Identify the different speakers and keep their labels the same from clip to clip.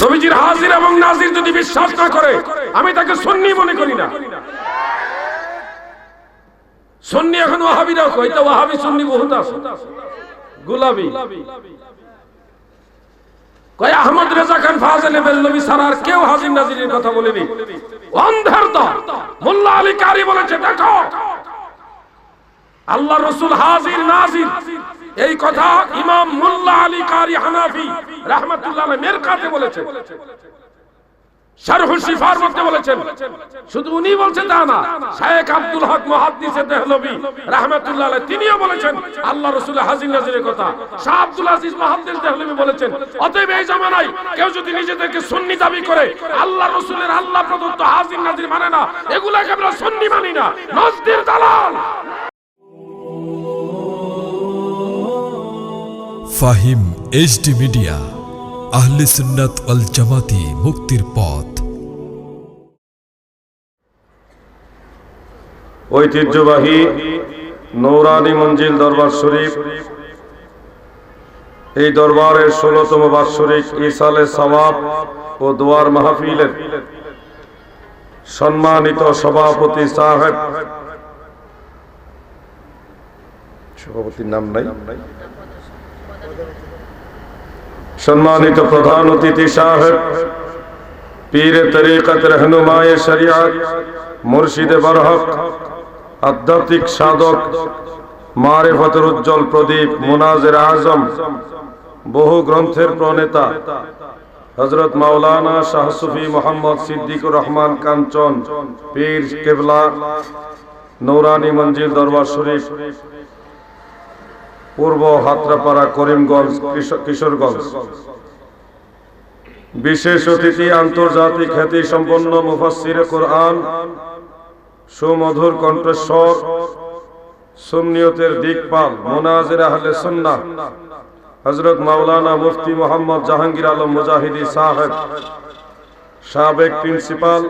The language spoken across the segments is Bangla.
Speaker 1: নবীজির হাজির এবং নাজির যদি বিশ্বাস না করে আমি তাকে সুন্নি মনে করি না। সুন্নি এখন ওয়াহাবিরা কয়, এটা ওয়াহাবি সুন্নি বহুত আছে, গুলাবি কয় আহমদ রেজা খান ফাজলে বেলনবী সারার কেউ হাজির নাজিরের কথা বলেনি। অন্ধের দল মোল্লা আলী কারি বলেছে, দেখো আল্লাহ রাসূল হাজির নাজির, এই কথা ইমাম মোল্লা আলী কারি হানাফি রাহমাতুল্লাহ আলাইহি মেরকাতে বলেছেন, শারহুল শিফার মধ্যে বলেছেন। শুধু উনি বলছেন তা না, শায়েখ আব্দুল হক মুহাদ্দিসে দেহলভী রাহমাতুল্লাহ আলাইহি তিনিও বলেছেন আল্লাহ রাসূলের হাজির নাজিরের কথা। শাহ আব্দুল আজিজ মুহাদ্দিস দেহলভী বলেছেন, অতএব এই জামানায় কেউ যদি নিজেদেরকে সুন্নি দাবি করে আল্লাহ রাসূলের আল্লাহ প্রদত্ত হাজির নাজির মানে না, এগুলাকে আমরা সুন্নি মানি না, নজদির দালাল।
Speaker 2: ফাহিম এইচডি মিডিয়া, আহলে সুন্নাত ওয়াল জামাতি, মুক্তির পথ।
Speaker 1: ঐতিহ্যবাহী নৌরানী মঞ্জিল দরবার শরীফ, এই দরবারের 16তম বাৎসরিক ইসালে সওয়াব ও দোয়ার মাহফিলের সম্মানিত সভাপতি সাহেব, সভাপতির নাম নাই, সম্মানিত প্রধান অতিথি সাহেব, পীরে তরিকত রহনুমায়ে শরিয়ত, মুর্শিদে বরহক, আধ্যাত্মিক সাধক, মারিফতের উজ্জ্বল প্রদীপ, মুনাজির আজম, বহু গ্রন্থের প্রণেতা হযরত মাওলানা শাহ সুফি মোহাম্মদ সিদ্দিকুর রহমান কাঞ্চন পীর কেবলা, নৌরানী মঞ্জিল দরবার শরীফ, পূর্ব হাতরাপাড়া, করিমগঞ্জ, কিশোরগঞ্জ। বিশেষ অতিথি আন্তর্জাতিক খ্যাতি সম্পন্ন মুফাসসিরে কোরআন, সুমধুর কণ্ঠস্বর, সুন্নিয়তের দিকপাল, মুনাজির আহলে সুন্নাহ হযরত মাওলানা মুফতি মোহাম্মদ জাহাঙ্গীর আলম মুজাহিদি সাহেব, সাবেক প্রিন্সিপাল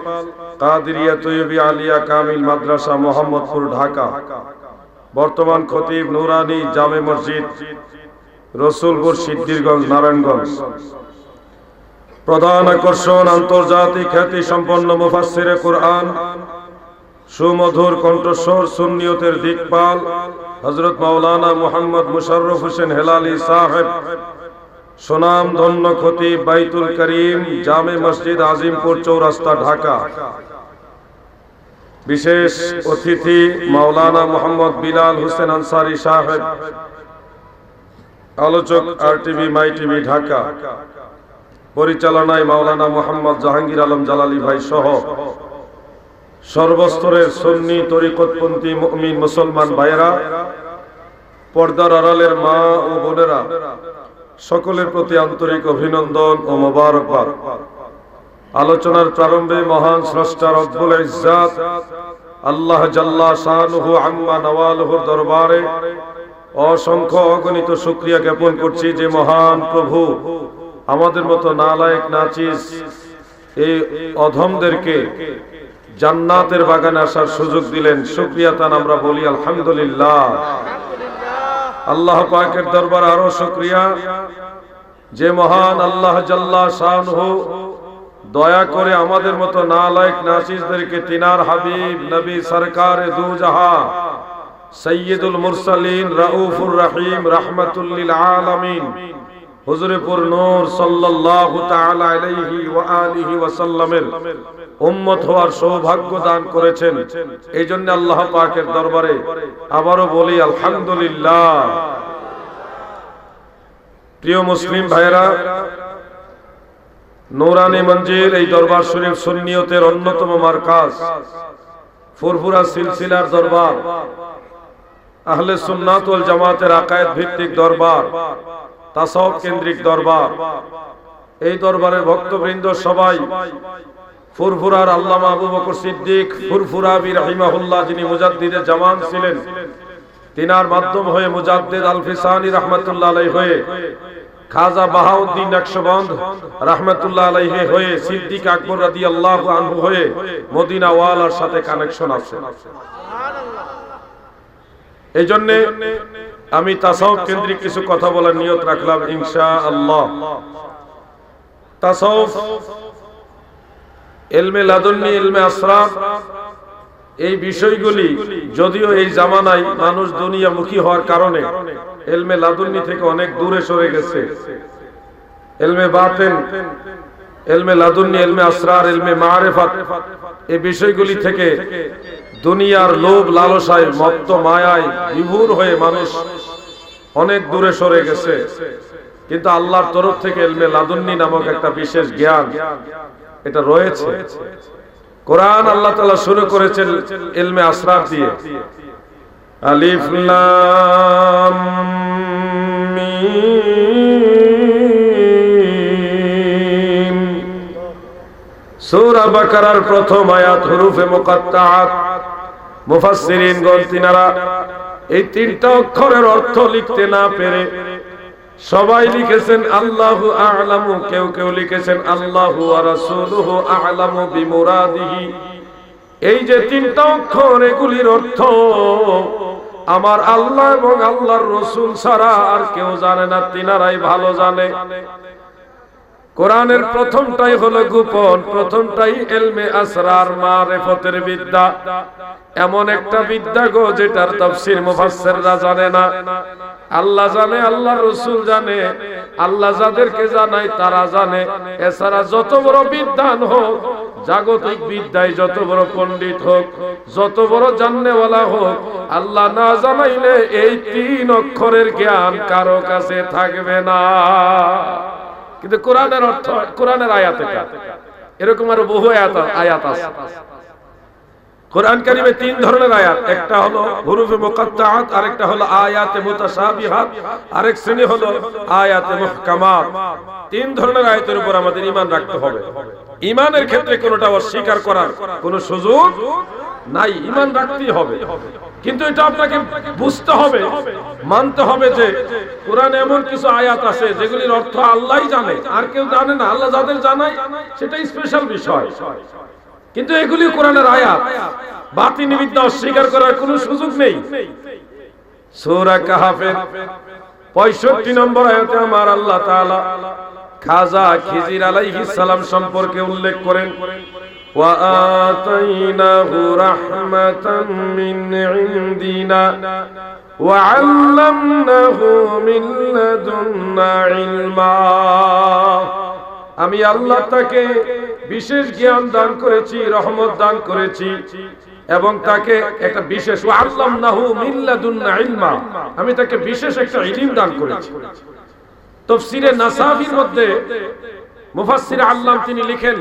Speaker 1: কাদেরিয়া তৈয়বী আলিয়া কামিল মাদ্রাসা মোহাম্মদপুর ঢাকা, বর্তমান খতিব নুরানি জামে মসজিদ রসুলপুর সিদ্ধিরগঞ্জ নারায়ণগঞ্জ। প্রধান আকর্ষণ আন্তর্জাতিক খ্যাতি সম্পন্ন মুফাসসিরে কোরআন, সুমধুর কণ্ঠস্বর, সুন্নিয়তের দিকপাল হযরত মাওলানা মুহাম্মদ মুশাররফ হোসেন হেলালি সাহেব, সুনাম ধন্য খতিব বাইতুল করিম জামে মসজিদ আজিমপুর চৌরাস্তা ঢাকা। বিশেষ অতিথি মাওলানা মোহাম্মদ বিলাল হোসেন আনসারী সাহেব, আলোচক আরটিভি মাই টিভি ঢাকা। পরিচালনায় মাওলানা মোহাম্মদ জাহাঙ্গীর আলম জালালী ভাই সহ সর্বস্তরের সুন্নি তরিকতপন্থী মুমিন মুসলমান ভাইয়েরা, পর্দার আড়ালের মা ও বোনেরা, সকলের প্রতি আন্তরিক অভিনন্দন ও মোবারকবাদ। আলোচনার প্রারম্ভে মহান স্রষ্টা রব্বুল ইজ্জাত আল্লাহ জাল্লা শানুহু আম্মা নওয়ালুহুর দরবারে অসংখ্য অগণিত শুকরিয়া জ্ঞাপন করছি যে মহান প্রভু আমাদের মতো নালায়েক নাচিস এই অধমদেরকে জান্নাতের বাগানে আসার সুযোগ দিলেন। শুকরিয়া তান আমরা বলি আলহামদুলিল্লাহ। আল্লাহ পাকের দরবারে আরো শুকরিয়া যে মহান আল্লাহ জাল্লা শানুহু দয়া করে আমাদের মতো নালায়েক নাচিসদেরকে তিনার হাবিব নবী সরকারে দু জাহান সাইয়্যিদুল মুরসালিন রাউফুর রহিম রাহমাতুল লিল আলামিন হুজুরে পুর নূর সাল্লাল্লাহু তাআলা আলাইহি ওয়া আলিহি ওয়া সাল্লামের উম্মত হওয়ার সৌভাগ্য দান করেছেন। এইজন্য আল্লাহ পাকের দরবারে আবারো বলি আলহামদুলিল্লাহ। প্রিয় মুসলিম ভাইরা, নূরানী মঞ্জিল এই দরবার শরীফ সুন্নিয়তের অন্যতম মারকাজ, ফুরফুরা সিলসিলার দরবার, আহলে সুন্নাত ওয়াল জামাতের আকায়েদ ভিত্তিক দরবার, তাসাউফ কেন্দ্রিক দরবার। এই দরবারের ভক্তবৃন্দ সবাই ফুরফুরার আল্লামা আবু বকর সিদ্দিক ফুরফুরাবি রাহিমাহুল্লাহ, যিনি মুজাদ্দিদে জামান ছিলেন, তিনার মাধ্যম হয়ে মুজাদ্দিদ আল-ফিসানি রাহমাতুল্লাহ আলাইহি হয়ে খাজা বাহাউদ্দিন নকশবন্দ রাহমাতুল্লাহ আলাইহি হয়ে সিদ্দিক আকবর রাদিয়াল্লাহু আনহু হয়ে মদিনা ওয়ালার সাথে কানেকশন আছে। এই জন্য আমি তাসাউফ কেন্দ্রিক কিছু কথা বলার নিয়ত রাখলাম ইনশাআল্লাহ। তাসাউফ, ইলমে লাদুন্নি, ইলমে আসরার, এই বিষয়গুলি যদিও এই জামানায় মানুষ দুনিয়ামুখী হওয়ার কারণে ইলমে লাদুন্নি থেকে অনেক দূরে সরে গেছে। ইলমে বাতিন, ইলমে লাদুন্নি, ইলমে আসরার, ইলমে মারিফাত, এই বিষয়গুলি থেকে দুনিয়ার লোভ লালসায় মত্ত মায়ায় বিভোর হয়ে মানুষ অনেক দূরে সরে গেছে। কিন্তু আল্লাহর তরফ থেকে ইলমে লাদুন্নি নামক একটা বিশেষ জ্ঞান এটা রয়েছে। কোরআন আল্লাহ তাআলা শুরু করেছেন ইলমে আসরার দিয়ে। আলিফ লাম মিম, সূরা বাকারার প্রথম আয়াত হুরুফে মুকাত্তাআত। মুফাসসিরিনগণ তিনারা এই তিনটা অক্ষরের অর্থ লিখতে না পেরে সবাই লিখেছেন আল্লাহু আ'লামু, কেউ কেউ লিখেছেন আল্লাহু ওয়া রাসূলুহু আ'লামু বিমুরাদিহি। এই যে তিনটা অক্ষর, এগুলির অর্থ আমার আল্লাহ এবং আল্লাহর রাসূল ছাড়া আর কেউ জানে না, তিনারাই ভালো জানে। কোরআনের প্রথমটাই হলো গোপন, প্রথমটাই ইলমে আসরার, মারিফতের বিদ্যা। এমন একটা বিদ্যা গো যেটার তাফসীর মুফাসসিররা জানে না, আল্লাহ জানে, আল্লাহর রাসূল জানে। আল্লাহ যাদেরকে জানায় তারা জানে। এছাড়া যত বড় বিদ্বান হোক, জাগতিক বিদ্যায় যত বড় পণ্ডিত হোক, যত বড় জাননেওয়ালা হোক, আল্লাহ না জানাইলে এই তিন অক্ষরের জ্ঞান কারো কাছে থাকবে না। কিন্তু কোরআনের অর্থ, কোরআনের আয়াত এটা, এরকম আরো বহু আয়াত আছে। কোরআন কারীমে তিন ধরনের আয়াত, একটা হলো হুরুফে মুকাত্তাআত, আরেকটা হলো আয়াতে মুতাশাবিহাত, আরেক শ্রেণী হলো আয়াতে মুহকামাত। তিন ধরনের আয়াতের উপর আমাদের ঈমান রাখতে হবে। ঈমানের ক্ষেত্রে কোনটা অস্বীকার করার কোনো সুযোগ নাই, ঈমান রাখতেই হবে। কিন্তু এটা আপনাকে বুঝতে হবে, মানতে হবে যে কোরআনে এমন কিছু আয়াত আছে যেগুলির অর্থ আল্লাহই জানে, আর কেউ জানে না। আল্লাহ যাদের জানায় সেটা স্পেশাল বিষয়, কিন্তু এগুলি কোরআনের আয়াত। বাতিনি বিদ্যা অস্বীকার করার কোনো সুযোগ নেই। সূরা কাহফের 65 নম্বর আয়াতে আমার আল্লাহ তাআলা খাজা খিজির আলাইহিস সালাম সম্পর্কে উল্লেখ করেন, ওয়া আতাইনাহু রাহমাতাম মিন ইনদিনা ওয়া আল্লামনাহু মিন লাদুন্না ইলমা। আমি আল্লাহ তাকে বিশেষ জ্ঞান দান করেছি, রহমত দান করেছি, এবং তাকে একটা বিশেষ, ওয়া আল্লামনাহু মিন লাদুন্না ইলমা, আমি তাকে বিশেষ একটা ইলম দান করেছি। তাফসীরে নাসাফির মধ্যে মুফাসসির আল্লাম তিনি লিখেন,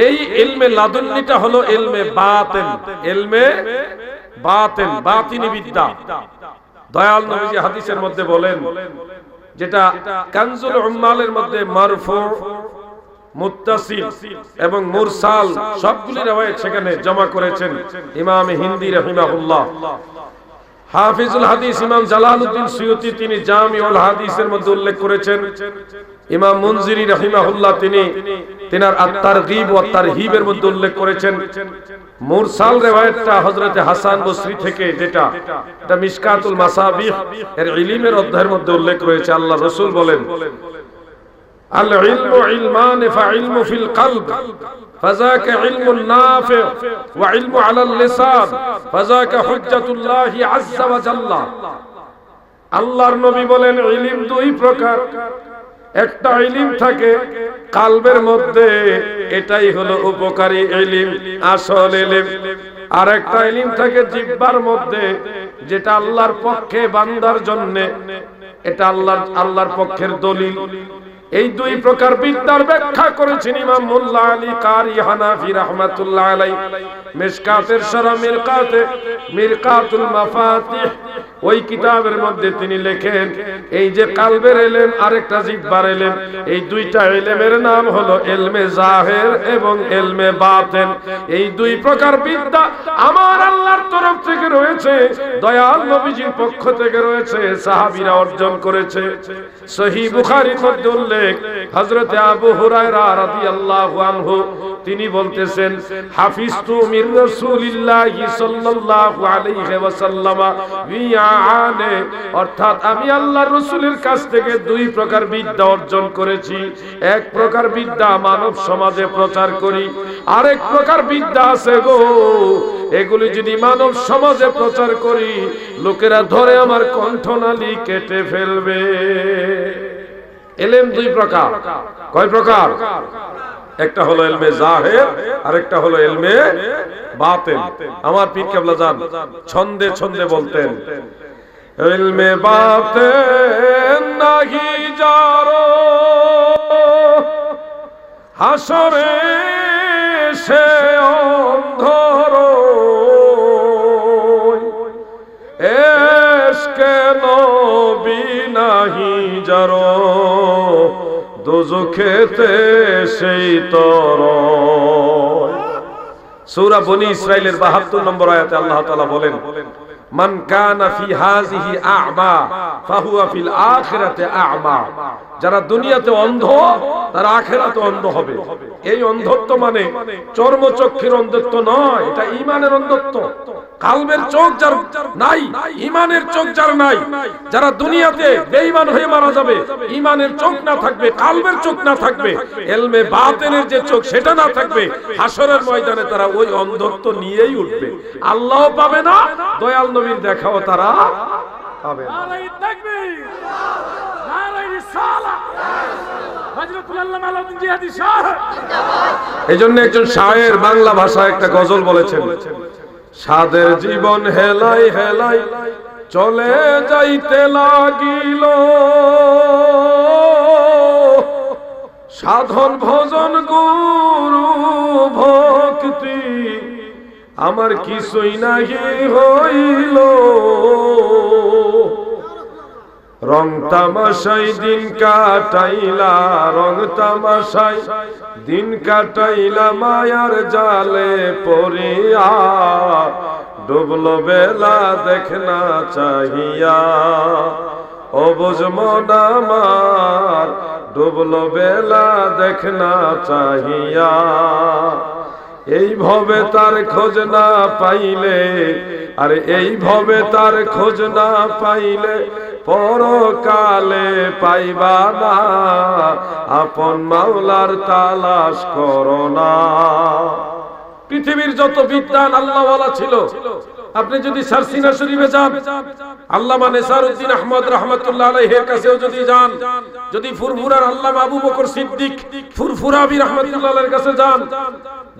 Speaker 1: এই ইলমে লাদুন্নিটা হলো ইলমে বাতিন, ইলমে বাতিন, বাতিনি বিদ্যা। দয়াল নবীজি হাদিসের মধ্যে বলেন, যেটা কানজুল উম্মালের মধ্যে মারফু, মুত্তাসিল এবং মুরসাল সবগুলি riwayat সেখানে জমা করেছেন ইমাম হিন্দি রাহিমাহুল্লাহ। হাফিজুল হাদিস ইমাম জালালউদ্দিন সুয়ুতি তিনি জামিউল হাদিসের মধ্যে উল্লেখ করেছেন। ইমাম মুনজিরি রাহিমাহুল্লাহ তিনি তিনার আত-তারগীব ওয়া তারহিবের মধ্যে উল্লেখ করেছেন। মুরসাল riwayatটা হযরতে হাসান বসরি থেকে, যেটা এটা মিশকাতুল মাসাবিহ এর ইলমের অধ্যায়ের মধ্যে উল্লেখ রয়েছে। আল্লাহ রাসূল বলেন, আল ইলমু ইলমান ফাইলমু ফিল কলব ফাযাকা ইলমুন নাফি ওয়া ইলমু আলাল লিসান ফাযাকা হুজ্জাতুল্লাহি আযজা ওয়া জাল্লা। আল্লাহর নবী বলেন, ইলম দুই প্রকার, একটা ইলম থাকে কলবের মধ্যে, এটাই হলো উপকারী ইলম, আসল ইলম। আর একটা ইলম থাকে জিহ্বার মধ্যে, যেটা আল্লাহর পক্ষে বান্দার জন্য, এটা আল্লাহর পক্ষের দলিল। এই দুই প্রকার বিদ্যার ব্যাখ্যা করেছেন ইমাম মোল্লা আলী কারি হানাফি রাহমাতুল্লাহ আলাইহি মিশকাতের শরহ মিরকাতুল মাফাতিহ, ওই কিতাবের মধ্যে তিনি লেখেন, এই যে কলবের ইলম আরেকটা জিহ্বার ইলম, এই দুইটা ইলমের নাম হলো ইলমে জাহির এবং ইলমে বাতিন। এই দুই প্রকার বিদ্যা আমার আল্লাহর তরফ থেকে রয়েছে, দয়াল নবীজির পক্ষ থেকে রয়েছে, সাহাবীরা অর্জন করেছে। সহিহ বুখারীর মধ্যে উল্লেখ উল্লেখ। হযরত আবু হুরায়রা রাদিয়াল্লাহু আনহু তিনি বলতেছেন, হাফিজতু মির রাসূলিল্লাহি সাল্লাল্লাহু আলাইহি ওয়াসাল্লাম বিআনে, অর্থাৎ আমি আল্লাহর রাসূলের কাছ থেকে দুই প্রকার বিদ্যা অর্জন করেছি। এক প্রকার বিদ্যা মানব সমাজে প্রচার করি, আরেক প্রকার বিদ্যা আছে গো, এগুলি যদি মানব সমাজে প্রচার করি লোকেরা ধরে আমার কণ্ঠনালী কেটে ফেলবে। ইলম দুই প্রকার। কয় প্রকার? একটা হলো ইলমে জাহির, আরেকটা হলো ইলমে বাতিন। আমার পীর কেবলা জান ছন্দে ছন্দে বলতেন, ইলমে বাতিন নাহি যারো হাসরে সে অন্ধর, এশকে নবী নাহি যারো দোজখেতে সেই তর। সূরা বনী ইসরাইলের ৭২ নম্বর আয়াতে আল্লাহ তাআলা বলেন, মান কানা ফি হাযিহি আ'মা ফাহুয়া ফিল আখিরাতি আ'মা, যারা দুনিয়াতে অন্ধ তারা আখিরাতে অন্ধ হবে। এই অন্ধত্ব মানে চর্মচক্ষের অন্ধত্ব নয়, এটা ঈমানের অন্ধত্ব। কালবের চোখ যার নাই, ঈমানের চোখ যার নাই, যারা দুনিয়াতে বেঈমান হয়ে মারা যাবে, ঈমানের চোখ না থাকবে, কালবের চোখ না থাকবে, ইলমে বাতিনের যে চোখ সেটা না থাকবে, হাসরের ময়দানে তারা ওই অন্ধত্ব নিয়েই উঠবে। আল্লাহ পাবে না, দয়াল নবীর দেখাও তারা পাবে না।
Speaker 3: নারায়ে তাকবীর, নারায়ে রিসালাত, হযরতুল আল্লামা আলাউদ্দিন জিহাদি সাহেব।
Speaker 1: এইজন্য একজন শায়ের বাংলা ভাষায় একটা গজল বলেছেন, সাদের জীবন হেলাই হেলাই চলে যাইতে লাগিল, সাধন ভজন গুরু ভক্তি আমার কিছুই নাহি হইল, রং তামাশাই দিন কাটাইলা, রং তামাশাই দিন কাটাইলা, মায়ার জালে পড়িয়া ডুবলো বেলা দেখনা চাহিয়া, অবুঝ মন আমার ডুবলো বেলা দেখনা চাহিয়া, এই ভবে তার খোঁজ না পাইলে, আরে এই ভবে তার খোঁজ না পাইলে পরকালে পাইবা না, আপন মাওলার তালাশ করো না। পৃথিবীর যত বিদ্বান আল্লাহওয়ালা ছিল, আপনি যদি সারসিনা শরীফে যান, আল্লামা নেসারউদ্দিন আহমদ রাহমাতুল্লাহ আলাইহির কাছেও যদি যান, যদি ফুরফুরার আল্লামা আবু বকর সিদ্দিক ফুরফুরাবি রাহমাতুল্লাহ আলাইহির কাছে যান,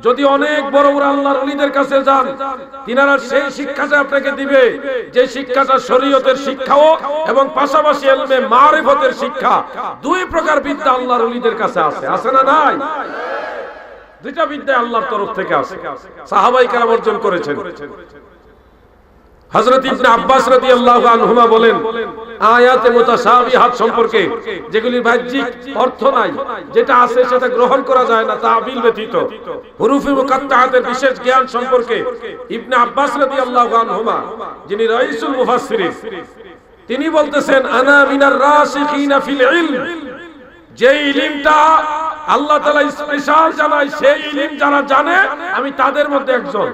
Speaker 1: যদি অনেক বড় বড় আল্লাহর ওলিদের কাছে যান, তিনারা সেই শিক্ষাটা আপনাকে দিবে যে শিক্ষাটা শরীয়তের শিক্ষাও এবং পাশাপাশি ইলমে মারিফতের শিক্ষা। দুই প্রকার বিদ্যা আল্লাহর ওলিদের কাছে আছে, আছে না নাই? দুইটা বিদ্যা আল্লাহর তরফ থেকে আছে, সাহাবায়ে কেরাম অর্জন করেছেন। হযরত ইবনে আব্বাস রাদিয়াল্লাহু আনহুমা বলেন, আয়াতে মুতাশাবিহাত সম্পর্কে, যেগুলির বাহ্যিক অর্থ নাই, যেটা আছে সেটা গ্রহণ করা যায় না তাবিল ব্যতীত, হুরুফে মুকাত্তাআতের বিশেষ জ্ঞান সম্পর্কে ইবনে আব্বাস রাদিয়াল্লাহু আনহুমা, যিনি রাইসুল মুফাসসিরিন, তিনি বলতেছেন, আনা মিনার রাসিখিনা ফিল ইলম, যে ইলমটা আল্লাহ তাআলা স্পেশাল জানায়, সেই ইলম যারা জানে আমি তাদের মধ্যে একজন।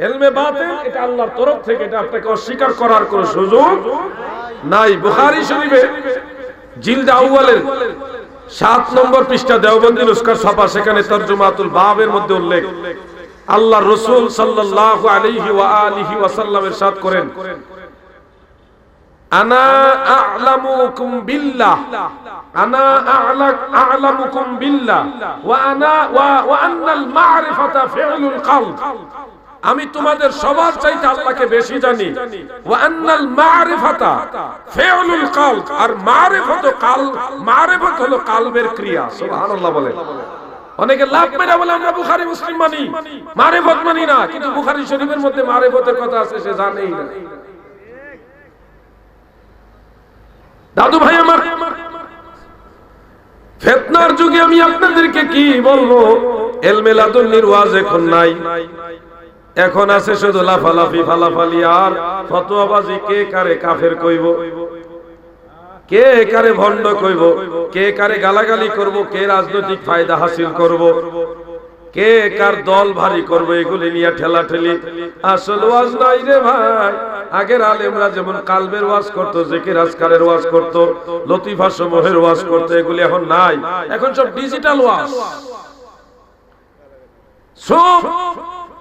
Speaker 1: ইলমে বাতিন এটা আল্লাহর তরফ থেকে, এটা আপনাকে অস্বীকার করার কোনো সুযোগ নাই। বুখারী শরীফে জিলদ আউয়ালের 7 নম্বর পৃষ্ঠা দেওবন্দি নুসখার ছাপা, সেখানে তরজুমাতুল বাবের মধ্যে উল্লেখ, আল্লাহর রাসূল সাল্লাল্লাহু আলাইহি ওয়া আলিহি ওয়াসাল্লাম ইরশাদ করেন, আনা আ'লামুকুম বিল্লাহ, আনা আ'লামুকুম বিল্লাহ ওয়া আনা ওয়া আন্নাল মা'রিফাতা ফি'লুল কলব, আমি তোমাদের সবার চাইতে আল্লাহকে বেশি জানি, ওয়া আন্নাল মা'রিফাতা ফি'লুল কলব, আর মারিফত হলো কলবের ক্রিয়া। সুবহানাল্লাহ বলেন। অনেকে লাভ মেরা বলে আমরা বুখারী মুসলিম মানি, মারিফত মানি না, কিন্তু বুখারী শরীফের মধ্যে মারিফতের কথা আছে সে জানেই না। দাদু ভাই আমার, ফিতনার যুগে আমি আপনাদেরকে কি বলবো, ইলমে লাদুন্নির ওয়াজ এখন নাই, এখন আছে শুধু লাফালাফি ফালাফালি আর ফতোয়াবাজি, কে কারে কাফের কইব, কে কারে ভণ্ড কইব, কে কারে গালাগালি করব, কে রাজনৈতিক ফায়দা হাসিল করব, কে কার দল ভারী করবে, এগুলি নিয়ে ঠেলাঠেলি। আসল ওয়াজ নাই রে ভাই। আগের আলেমরা যেমন কালবের ওয়াজ করত, জিকির আজকারের ওয়াজ করত, লতিফা সমূহের ওয়াজ করত, এগুলি এখন নাই। এখন সব ডিজিটাল ওয়াজ, সব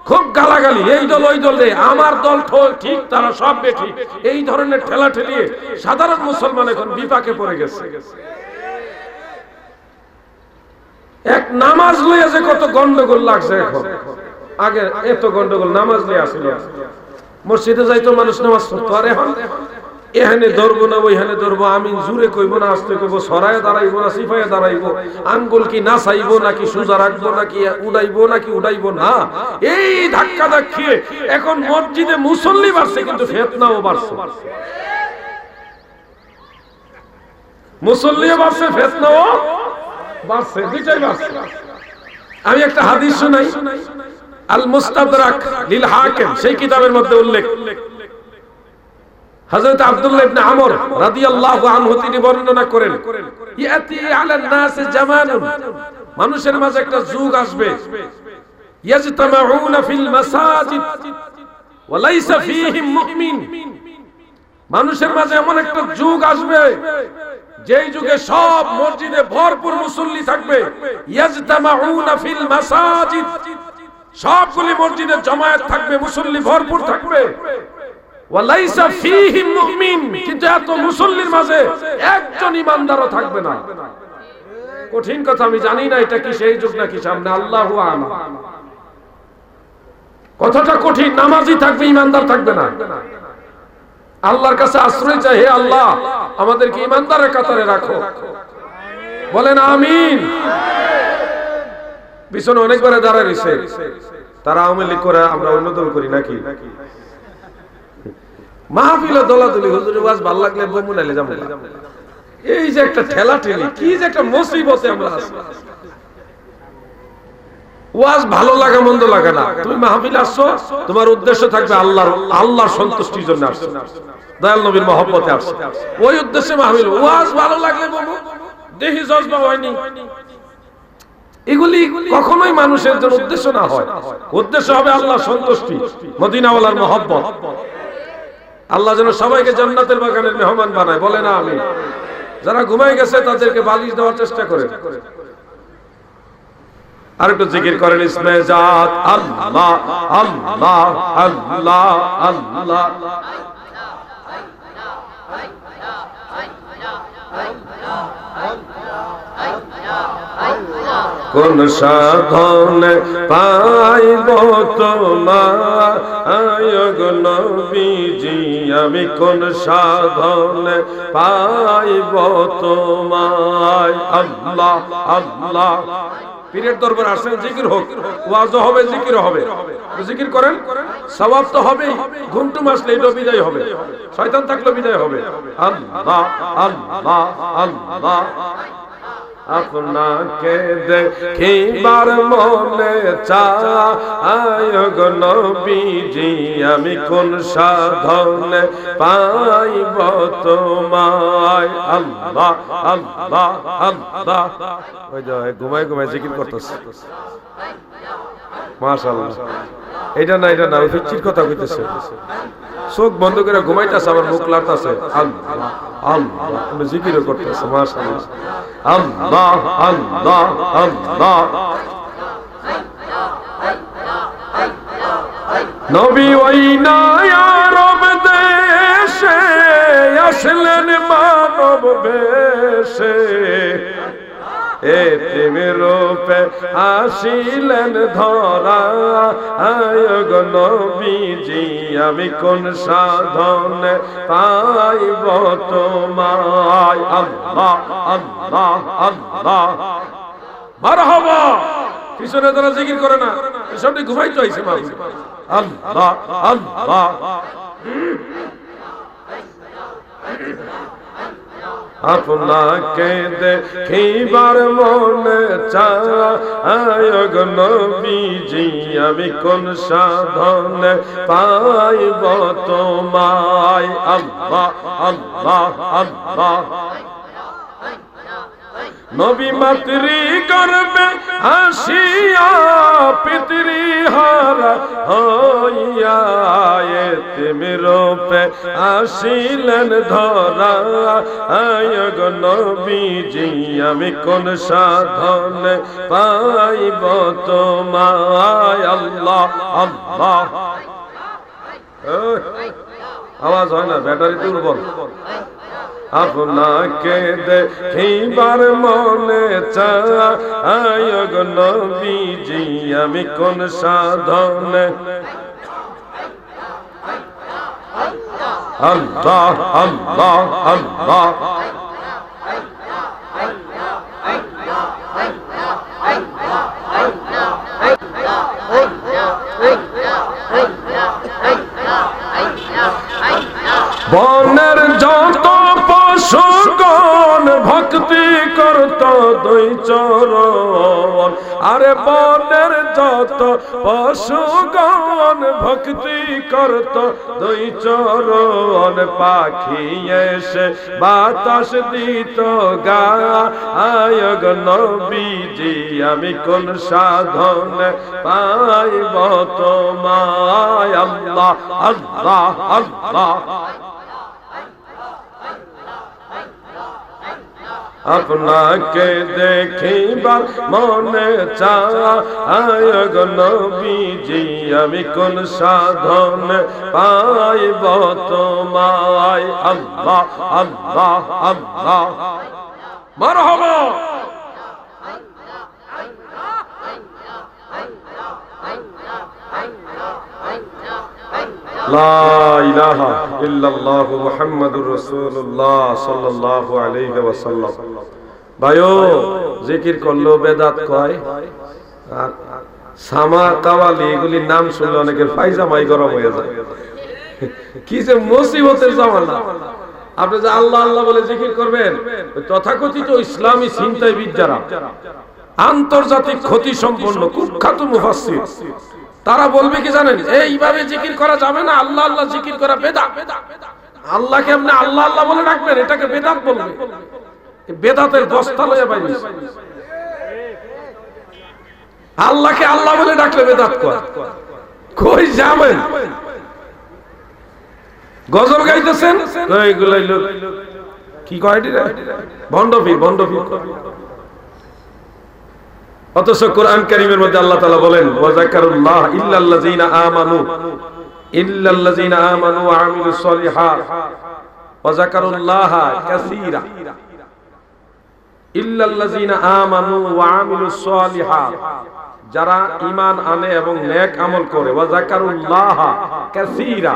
Speaker 1: খুব গালাগালি, এই দল ওই দল রে, আমার দল ঠিক, তারা সব বেঠিক, এই ধরনের ঠেলাঠেলি সাধারণ মুসলমান এখন বিপাকে পড়ে গেছে। এক নামাজ লইয়া যে কত গন্ডগোল লাগছে এখন, আগে এত গন্ডগোল নামাজ লইয়া আসিল। মসজিদে যাইতো মানুষ নামাজ পড়তো, আর এখন এখানে ধরবো না ওইখানে ধরবো, আমি জুড়ে কইবো না আস্তে কইবো, সরায় দাঁড়াইবো না সিফায় দাঁড়াইবো, আঙ্গুল কি না চাইবো নাকি সোজা রাখবো নাকি উড়াইবো নাকি উড়াইবো না, এই ধাক্কা ধাক্কিয়ে এখন মসজিদে মুসল্লি বাড়ছে কিন্তু ফিতনাও বাড়ছে। মুসল্লিও বাড়ছে, ফিতনাও বাড়ছে, দুইটাই বাড়ছে। আমি একটা হাদিস শুনাই, আল মুস্তাদরাক লিল হাকিম, সেই কিতাবের মধ্যে উল্লেখ, হযরত আব্দুল্লাহ ইবনে আমর রাদিয়াল্লাহু আনহু তিনি বর্ণনা করেন, ইয়াতি আলান নাস জামানুন, মানুষের মাঝে একটা যুগ আসবে, ইয়াজতামাউনা ফিল মাসাজিদ ওয়া লাইসা ফীহিম মুমিন, মানুষের মাঝে এমন একটা যুগ আসবে যেই যুগে সব মসজিদে ভরপুর মুসল্লি থাকবে, ইয়াজতামাউনা ফিল মাসাজিদ, সবগুলি মসজিদে জামায়াত থাকবে, মুসল্লি ভরপুর থাকবে, ওয়ালাইসা ফীহিম মুমিন, কিন্তু এত মুসল্লির মাঝে একজন ইমানদারও থাকবে না। কঠিন কথা, আমি জানি না এটা কি সেই যুগ নাকি সামনে, আল্লাহু আ'লাম। কথাটা কঠিন, নামাজি থাকবে ইমানদার থাকবে না। আল্লাহর কাছে আশ্রয় চাই, হে আল্লাহ আমাদেরকে ইমানদারের কাতারে রাখো, বলেন আমিন। পিছনে অনেকবার দাঁড়ায় রয়েছে, তারা আওয়ামী লীগ করে, আমরা অন্য দল করি নাকি? মাহফিলে দলাদলি, হুজুরের ওয়াজ ভালো লাগলে বমু নাইলে যাবো। এই যে একটা ঠেলাঠেলি, কি যে একটা মুসিবতে আমরা আছি। ওয়াজ ভালো লাগে মন্দ লাগে না, তুমি মাহফিলে আসছো, তোমার উদ্দেশ্য থাকবে আল্লাহর সন্তুষ্টির জন্য আসছো, দয়াল নবীর মহব্বতে আসছো, ওই উদ্দেশ্যে মাহফিল। ওয়াজ ভালো লাগলে বমু, দেখি জজবা হয়নি, এগুলি কখনোই মানুষের জন্য উদ্দেশ্য না হয়। উদ্দেশ্য হবে আল্লাহর সন্তুষ্টি, মদিনাওয়ালার মহব্বত। আল্লাহ যেন সবাইকে জান্নাতের বাগানের মেহমান বানায়, বলে না আমি। যারা ঘুমায় গেছে তাদেরকে বালিশ দেওয়ার চেষ্টা করে। আর একটু জিকির করেন ইসমে জাত, আল্লাহ আল্লাহ আল্লাহ আল্লাহ। কোন সাধনে পাইব তোমায় গো নবীজি, আমি কোন সাধনে পাইব তোমায়, আল্লাহ আল্লাহ। পীরের দরবার আসেন, জিকির হোক, ওয়াজও হবে, জিকির হবে, জিকির করেন, সওয়াব তো হবেই। ঘুমটুম আসলে এটা বিদায় হবে, শয়তান থাকলে বিদায় হবে। আল্লাহ আল্লাহ আল্লাহ। আপনাকে দেখিবার মনে চায় গো নবীজি, আমি কোন সাধনে পাইব তোমায়, আল্লাহ আল্লাহ আল্লাহ। ওই যে ঘুমায় ঘুমায় জিকির করতেছে, মাশাআল্লাহ। এটা না এটা না, ওই ফিচ্ছির কথা কইতেছে, চোখ বন্ধ করে ঘুমাইতেছে, আমার মুখ লাড়তেছে, আল্লাহ আল্লাহ, আমি জিকিরও করতেছে, মাশাআল্লাহ। আল্লাহ আল্লাহ আল্লাহ। নবী ওই আরব দেশে আসলেন মানব বেশে, এতিমের রূপে আসিলেন ধরা, আয় গো নবীজি, আমি কোন সাধনে পাইব তোমায়, আল্লাহ আল্লাহ আল্লাহ। মারহাবা। পিছনে তারা জিকির করে না, পিছনে ঘুমাইতে হইছে মা, আল্লাহ আল্লাহ। আপনাকে দেখিবার মনে চায় গো নবীজি, আমি কোন সাধনে পাইব তোমায়, আল্লাহ আল্লাহ আল্লাহ। নবী মাতৃ গর্বে আসিয়া পিতৃ হারা হইয়া এতিম রূপে আসিলেন ধরা আয়গ নবীজি আমি কোন সাধনে পাইব তোমায় আল্লাহ আল্লাহ আওয়াজ হয় না ব্যাটারি দুর্বল আপনাকে দেখিবার মনে চায় গো নবীজি আমি কোন সাধনে আল্লাহ আল্লাহ আল্লাহ বনের যত পশুগণ ভক্তি করত দুই চরণ আরে বনের যত পশুগণ ভক্তি করত দুই চরণ পাখি এসে বাতাস দিত গায়ক নবীজি আমি কোন সাধনে পাইব তোমায় আল্লাহ আল্লাহ আল্লাহ আপনাকে দেখিবার মনে চায় গো নবীজি আমি কোন সাধনে পাইব তোমায় আল্লাহ আল্লাহ আল্লাহ মারহাবা লা ইলাহা ইল্লাল্লাহু মুহাম্মাদুর রাসূলুল্লাহ সাল্লাল্লাহু আলাইহি ওয়াসাল্লাম ভাইও জিকির করলো বেদাত কয় আর সামা কাওয়ালি এগুলির নাম শুনলে অনেকের পায়জামাই গরম হয়ে যায় কি যে মুসিবতের জামানা আপনি যে আল্লাহ আল্লাহ বলে জিকির করবেন তথাকথিত ইসলামী চিন্তাবিদরা আন্তর্জাতিক ক্ষতি সম্পন্ন কুখ্যাত মুফাসসির তারা বলবে কি জানেন এইভাবে জিকির করা যাবে না আল্লাহ আল্লাহ জিকির করা বেদাত আল্লাহকে আপনি আল্লাহ আল্লাহ বলে ডাকবেন এটাকে বেদাত বলবে বেদাতের বস্তা লয়ে বাইরে আল্লাহকে আল্লাহ বলে ডাকলে বেদাত কই যাবেন গজল গাইতেছেন এইগুলাই লোক কি কয় রে ভন্ডপীর ভন্ডপীর অথচ কোরআন কারীমের মধ্যে আল্লাহ তাআলা বলেন ওয়া যাকারুল্লাহ ইল্লাল্লাযিনা আমানু ওয়া আমিলুস সলিহাত ওয়া যাকারুল্লাহ কাসীরা ইল্লাল্লাযিনা আমানু ওয়া আমিলুস সলিহাত যারা ঈমান আনে এবং নেক আমল করে ওয়া যাকারুল্লাহ কাসীরা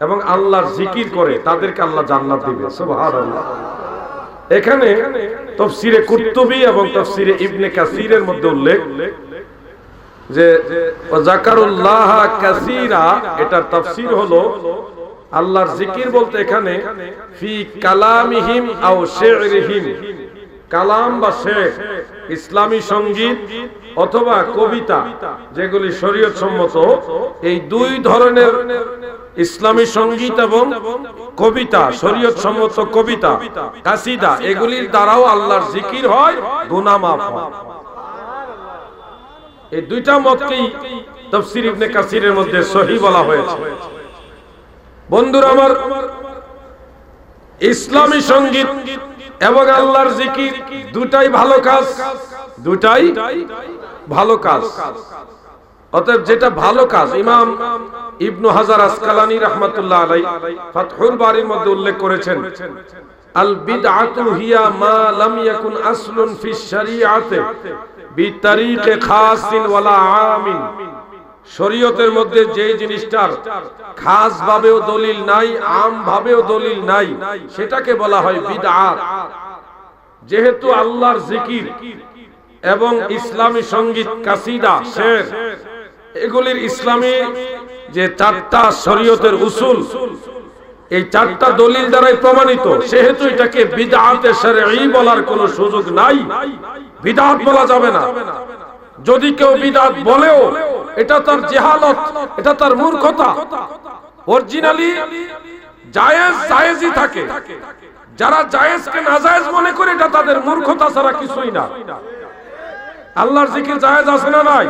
Speaker 1: এবং আল্লাহর জিকির করে তাদেরকে আল্লাহ জান্নাত দিবে সুবহানাল্লাহ এখানে তাফসীরে কুরতুবী এবং তাফসীরে ইবনে কাসীরের মধ্যে উল্লেখ যে যাকারুল্লাহ কাসীরা এটার তাফসীর হলো আল্লাহর জিকির বলতে এখানে ফি কালামিহিম আও শি'রিহিম কালাম বা শের ইসলামী সঙ্গীত অথবা কবিতা যেগুলি শরীয়ত সম্মত এই দুই ধরনের ইসলামী সঙ্গীত এবং কবিতা শরীয়ত সম্মত কবিতা কাসিদা এগুলির দ্বারাও আল্লাহর জিকির হয় গুনাহ মাফ হয় এই দুইটা মতকেই তাফসীর ইবনে কাসীরের মধ্যে সহিহ বলা হয়েছে বন্ধুরা আমার ইসলামী সঙ্গীত এবং আল্লাহর জিকির দুটাই ভালো কাজ দুটাই ভালো কাজ অতএব যেটা ভালো কাজ ইমাম ইবনু হাজার আসকালানী রাহমাতুল্লাহ আলাইহি ফাতহুল বারীর মধ্যে উল্লেখ করেছেন আল বিদআতু হিয়া মা লাম ইয়াকুন আসলুন ফি শরীআতি বিতারিকে খাসিন ওয়ালা আমিন শরীয়তের মধ্যে যে জিনিসটার খাস ভাবেও দলিল নাই আম ভাবেও দলিল নাই সেটাকে বলা হয় বিদআত যেহেতু আল্লাহর জিকির এবং ইসলামী সঙ্গীত কাসিদা শের এগুলির ইসলামী যে চারটা শরীয়তের উসুল এই চারটা দলিল দ্বারাই প্রমাণিত সেহেতু এটাকে বিদআতে শরঈ বলার কোনো সুযোগ নাই বিদআত বলা যাবে না যদি কেউ বিদআত বলেও এটা তার জাহালত এটা তার মূর্খতা অরিজিনালি জায়েজই থাকে যারা জায়েজকে নাজায়েজ মনে করে এটা তাদের মূর্খতা ছাড়া কিছুই না। আল্লাহর জিকির জায়েজ আছে না নাই?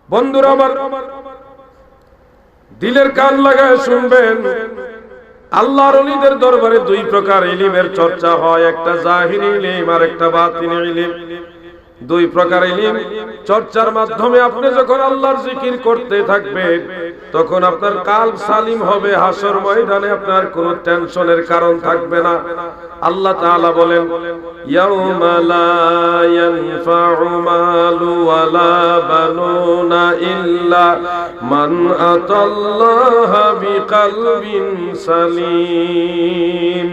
Speaker 1: বন্ধুরা আমার, দিলের কান লাগায় শুনবেন, আল্লাহর ওলিদের দরবারে দুই প্রকার ইলমের চর্চা হয়, একটা জাহিরি ইলম আর একটা বাতিনি ইলম। দুই প্রকার ইলম চর্চার মাধ্যমে আপনি যখন আল্লাহর জিকির করতে থাকবেন তখন আপনার কালব সালিম হবে, হাসর ময়দানে আপনার কোনো টেনশনের কারণ থাকবে না। আল্লাহ তাআলা বলেন, ইয়াউমা লা ইয়ানফাউ মালু ওয়ালা বানুনা ইল্লা মান আতাল্লাহা বিকলবিন সালিম।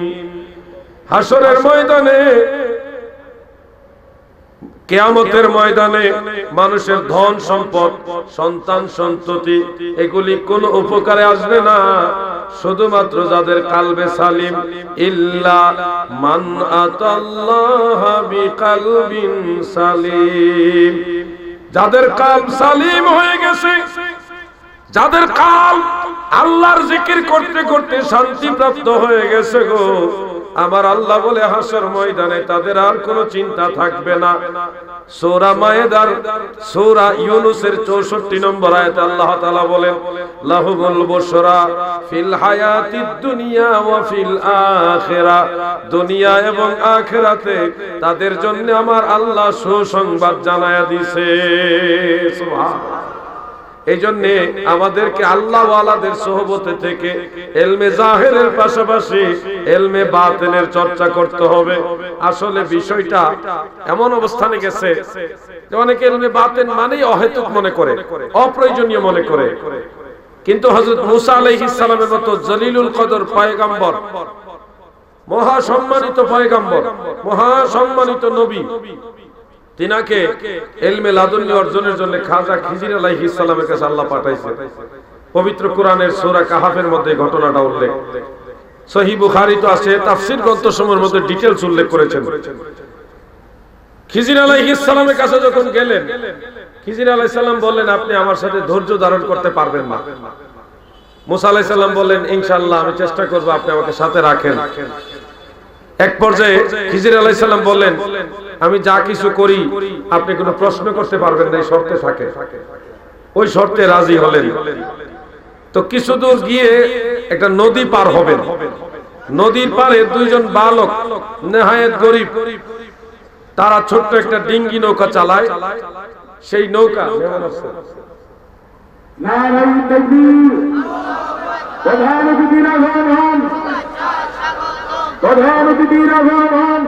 Speaker 1: হাসরের ময়দানে, কিয়ামতের ময়দানে মানুষের ধন সম্পদ, সন্তান সন্ততি এগুলি কোনো উপকারে আসবে না, শুধুমাত্র যাদের কালবে সালিম, ইল্লা মান আতাল্লাহা বিকলবিন সালিম, যাদের কালব সালিম হয়ে গেছে, যাদের কালব আল্লাহর জিকির করতে করতে শান্তি প্রাপ্ত হয়ে গেছে গো, আমার আল্লাহ বলে হাসর ময়দানে তাদের আর কোনো চিন্তা থাকবে না। সূরা মায়েদার সূরা ইউনূসের 64 নম্বর আয়াতে আল্লাহ তাআলা বলেন, লাহুমুল বুশরা ফিল হায়াতিদ দুনিয়া ওয়া ফিল আখিরাহ, দুনিয়া এবং আখিরাতে তাদের জন্য আমার আল্লাহ সুসংবাদ জানায়া দিয়েছে। সুবহানাল্লাহ। এই জন্য আমাদেরকে আল্লাহ ওয়ালাদের সোহবতে থেকে ইলমে জাহিরের পাশাপাশি ইলমে বাতিনের চর্চা করতে হবে। আসলে বিষয়টা এমন অবস্থানে গেছে যে অনেকে ইলমে বাতিন মানেই অহেতুক মনে করে, অপ্রয়োজনীয় মনে করে, কিন্তু হযরত মুসা আলাইহিস সালামের মতো জলিলুল কদর পয়গম্বর, মহা সম্মানিত পয়গম্বর, মহা সম্মানিত নবী, তিনাকে ইলমে লাদুন্নি অর্জনের জন্য খাজা খিজির আলাইহিস সালামের কাছে আল্লাহ পাঠাইছে। পবিত্র কোরআনের সূরা কাহাফের মধ্যে ঘটনাটা উল্লেখ, সহিহ বুখারী তো আছে, তাফসীর গ্রন্থসমূহের মধ্যে ডিটেইলস উল্লেখ করেছেন। খিজির আলাইহিস সালামের কাছে যখন গেলেন, খিজির আলাইহিস সালাম বললেন, আপনি আমার সাথে ধৈর্য ধারণ করতে পারবেন না। মুসা আলাইহিস সালাম বললেন, ইনশাআল্লাহ আমি চেষ্টা করব, আপনি আমাকে সাথে রাখেন। এক পর্যায়ে খিজির আলাইহিস সালাম বললেন, আমি যা কিছু করি আপনি কোনো প্রশ্ন করতে পারবেন না, এই শর্তে থাকে। ওই শর্তে রাজি হলেন। তো কিছু দূর গিয়ে একটা নদী পার হবেন, নদীর পারে দুইজন বালক নেহায়েত গরীব, তারা ছোট্ট একটা ডিঙ্গি নৌকা চালায়। সেই নৌকা
Speaker 3: নারায়ে তাকবীর, প্রধান অতিথির আগমন, প্রধান অতিথির আগমন,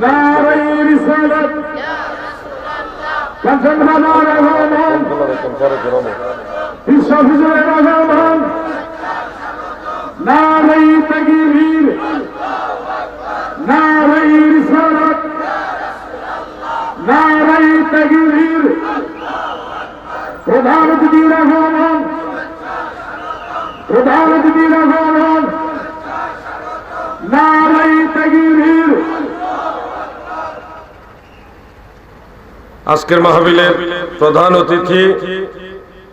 Speaker 3: নারায়ে রিসালাত, কাঞ্চন বাজার আগমন, বিশ্ব হুজুরের আগমন, নারায়ে তাকবীর, নারায়ে রিসালাত, নারায়ে তাকবীর, প্রধান অতিথির আগমন, প্রধান অতিথির আগমন, নারায়ে তাকবীর।
Speaker 1: আজকের মাহফিলের প্রধান অতিথি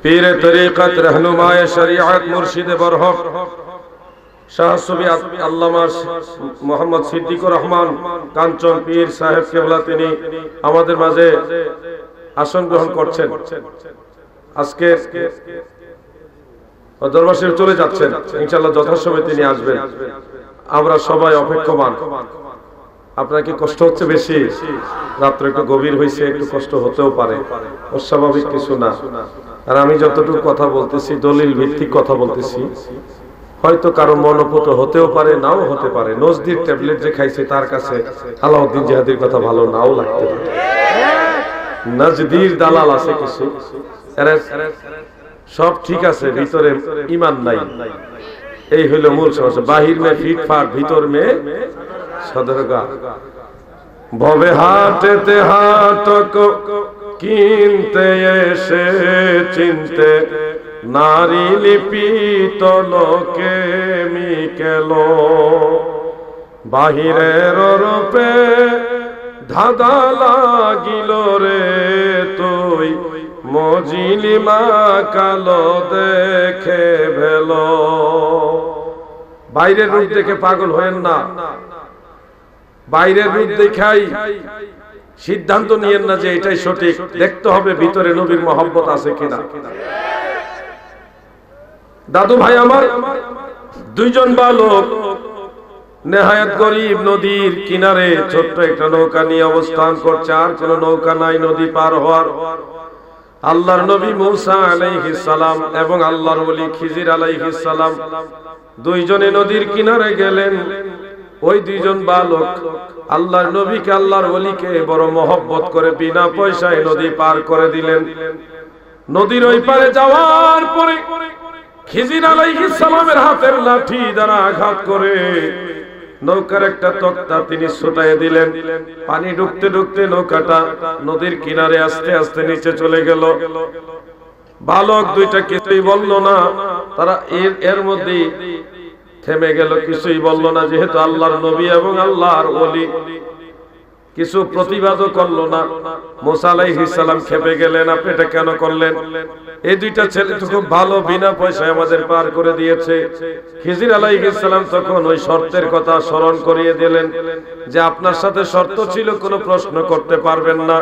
Speaker 1: পীরে তরিকত, রহনুমায়ে শরিয়ত, মুর্শিদে বরহক শাহ সুফি আল্লামা মুহাম্মদ সিদ্দিকুর রহমান কাঞ্চন পীর সাহেব কেবলা, তিনি আমাদের মাঝে আসন গ্রহণ করছেন। আজকে দরবার শরীফ চলে যাচ্ছেন, ইনশাআল্লাহ যথাসময়ে তিনি আসবেন। আমরা সবাই অপেক্ষমান। আপনার কি কষ্ট হচ্ছে বেশি? রাত্র একটু গভীর হয়েছে, একটু কষ্ট হতেও পারে, অস্বাভাবিক কিছু না। আর আমি যতটুকু কথা বলতেছি দলিল ভিত্তিক কথা বলতেছি, হয়তো কারো মনোপুত হতেও পারে, নাও হতে পারে। নজদির ট্যাবলেট যে খাইছে তার কাছে আলাউদ্দিন জিহাদির কথা ভালো নাও লাগতে পারে। নজদির দালাল আছে কিছু, সব ঠিক আছে, ভিতরে ঈমান নাই। এই হলো মূল সমস্যা। বাহির মে ফিটফাট, ভিতর মে সদরগা। ভবে হাটেতে হাটক কিনতে এসে চিনতে, নারী লিপিত লোকে মিকেল, বাহিরের রূপে ধাঁধা লাগিল রে তুই, মজিলিমা কালো দেখে ভেল। বাইরের রূপ দেখে পাগল হয়েন না, বাইরের রূপ দেখাই সিদ্ধান্ত নিয়েন না যে এটাই সঠিক। দেখতে হবে ভিতরে নবীর মহব্বত আছে কিনা। দাদু ভাই আমার, দুইজন বালক নেহায়াত গরিব নদীর কিনারে ছোট্ট একটা নৌকা নিয়ে অবস্থান করছে, আর কোন নৌকা নাই নদী পার হওয়ার। আল্লাহর নবী মূসা আলাইহিস সালাম এবং আল্লাহর ওলি খিজির আলাইহিস সালাম দুইজনে নদীর কিনারে গেলেন। ওই দুইজন বালক আল্লাহর নবীকে আল্লাহর ওলিকে বড় মহব্বত করে বিনা পয়সায় নদী পার করে দিলেন। নদীর ওই পারে যাওয়ার পরে খিজির আলাইহিস সালামের হাতের লাঠি দ্বারা আঘাত করে নৌকার একটা তক্তা তিনি ছুটাইয়ে দিলেন। পানি ঢুকতে ঢুকতে নৌকাটা নদীর কিনারে আস্তে আস্তে নিচে চলে গেল। বালক দুইটা কিছুই বলল না, তারা এর মধ্যে থেমে গেল, কিছুই বলল না। যেহেতু আল্লাহর নবী এবং আল্লাহর ওলি, কিছু প্রতিবাদও করলো না। মুসা আলাইহিস সালাম খেপে গেলেন, আপনি এটা কেন করলেন? এই দুইটা ছেলে তো খুব ভালো, বিনা পয়সায় আমাদের পার করে দিয়েছে। খিজির আলাইহিস সালাম তখন ওই শর্তের কথা স্মরণ করিয়ে দিলেন যে আপনার সাথে শর্ত ছিল কোনো প্রশ্ন করতে পারবেন না,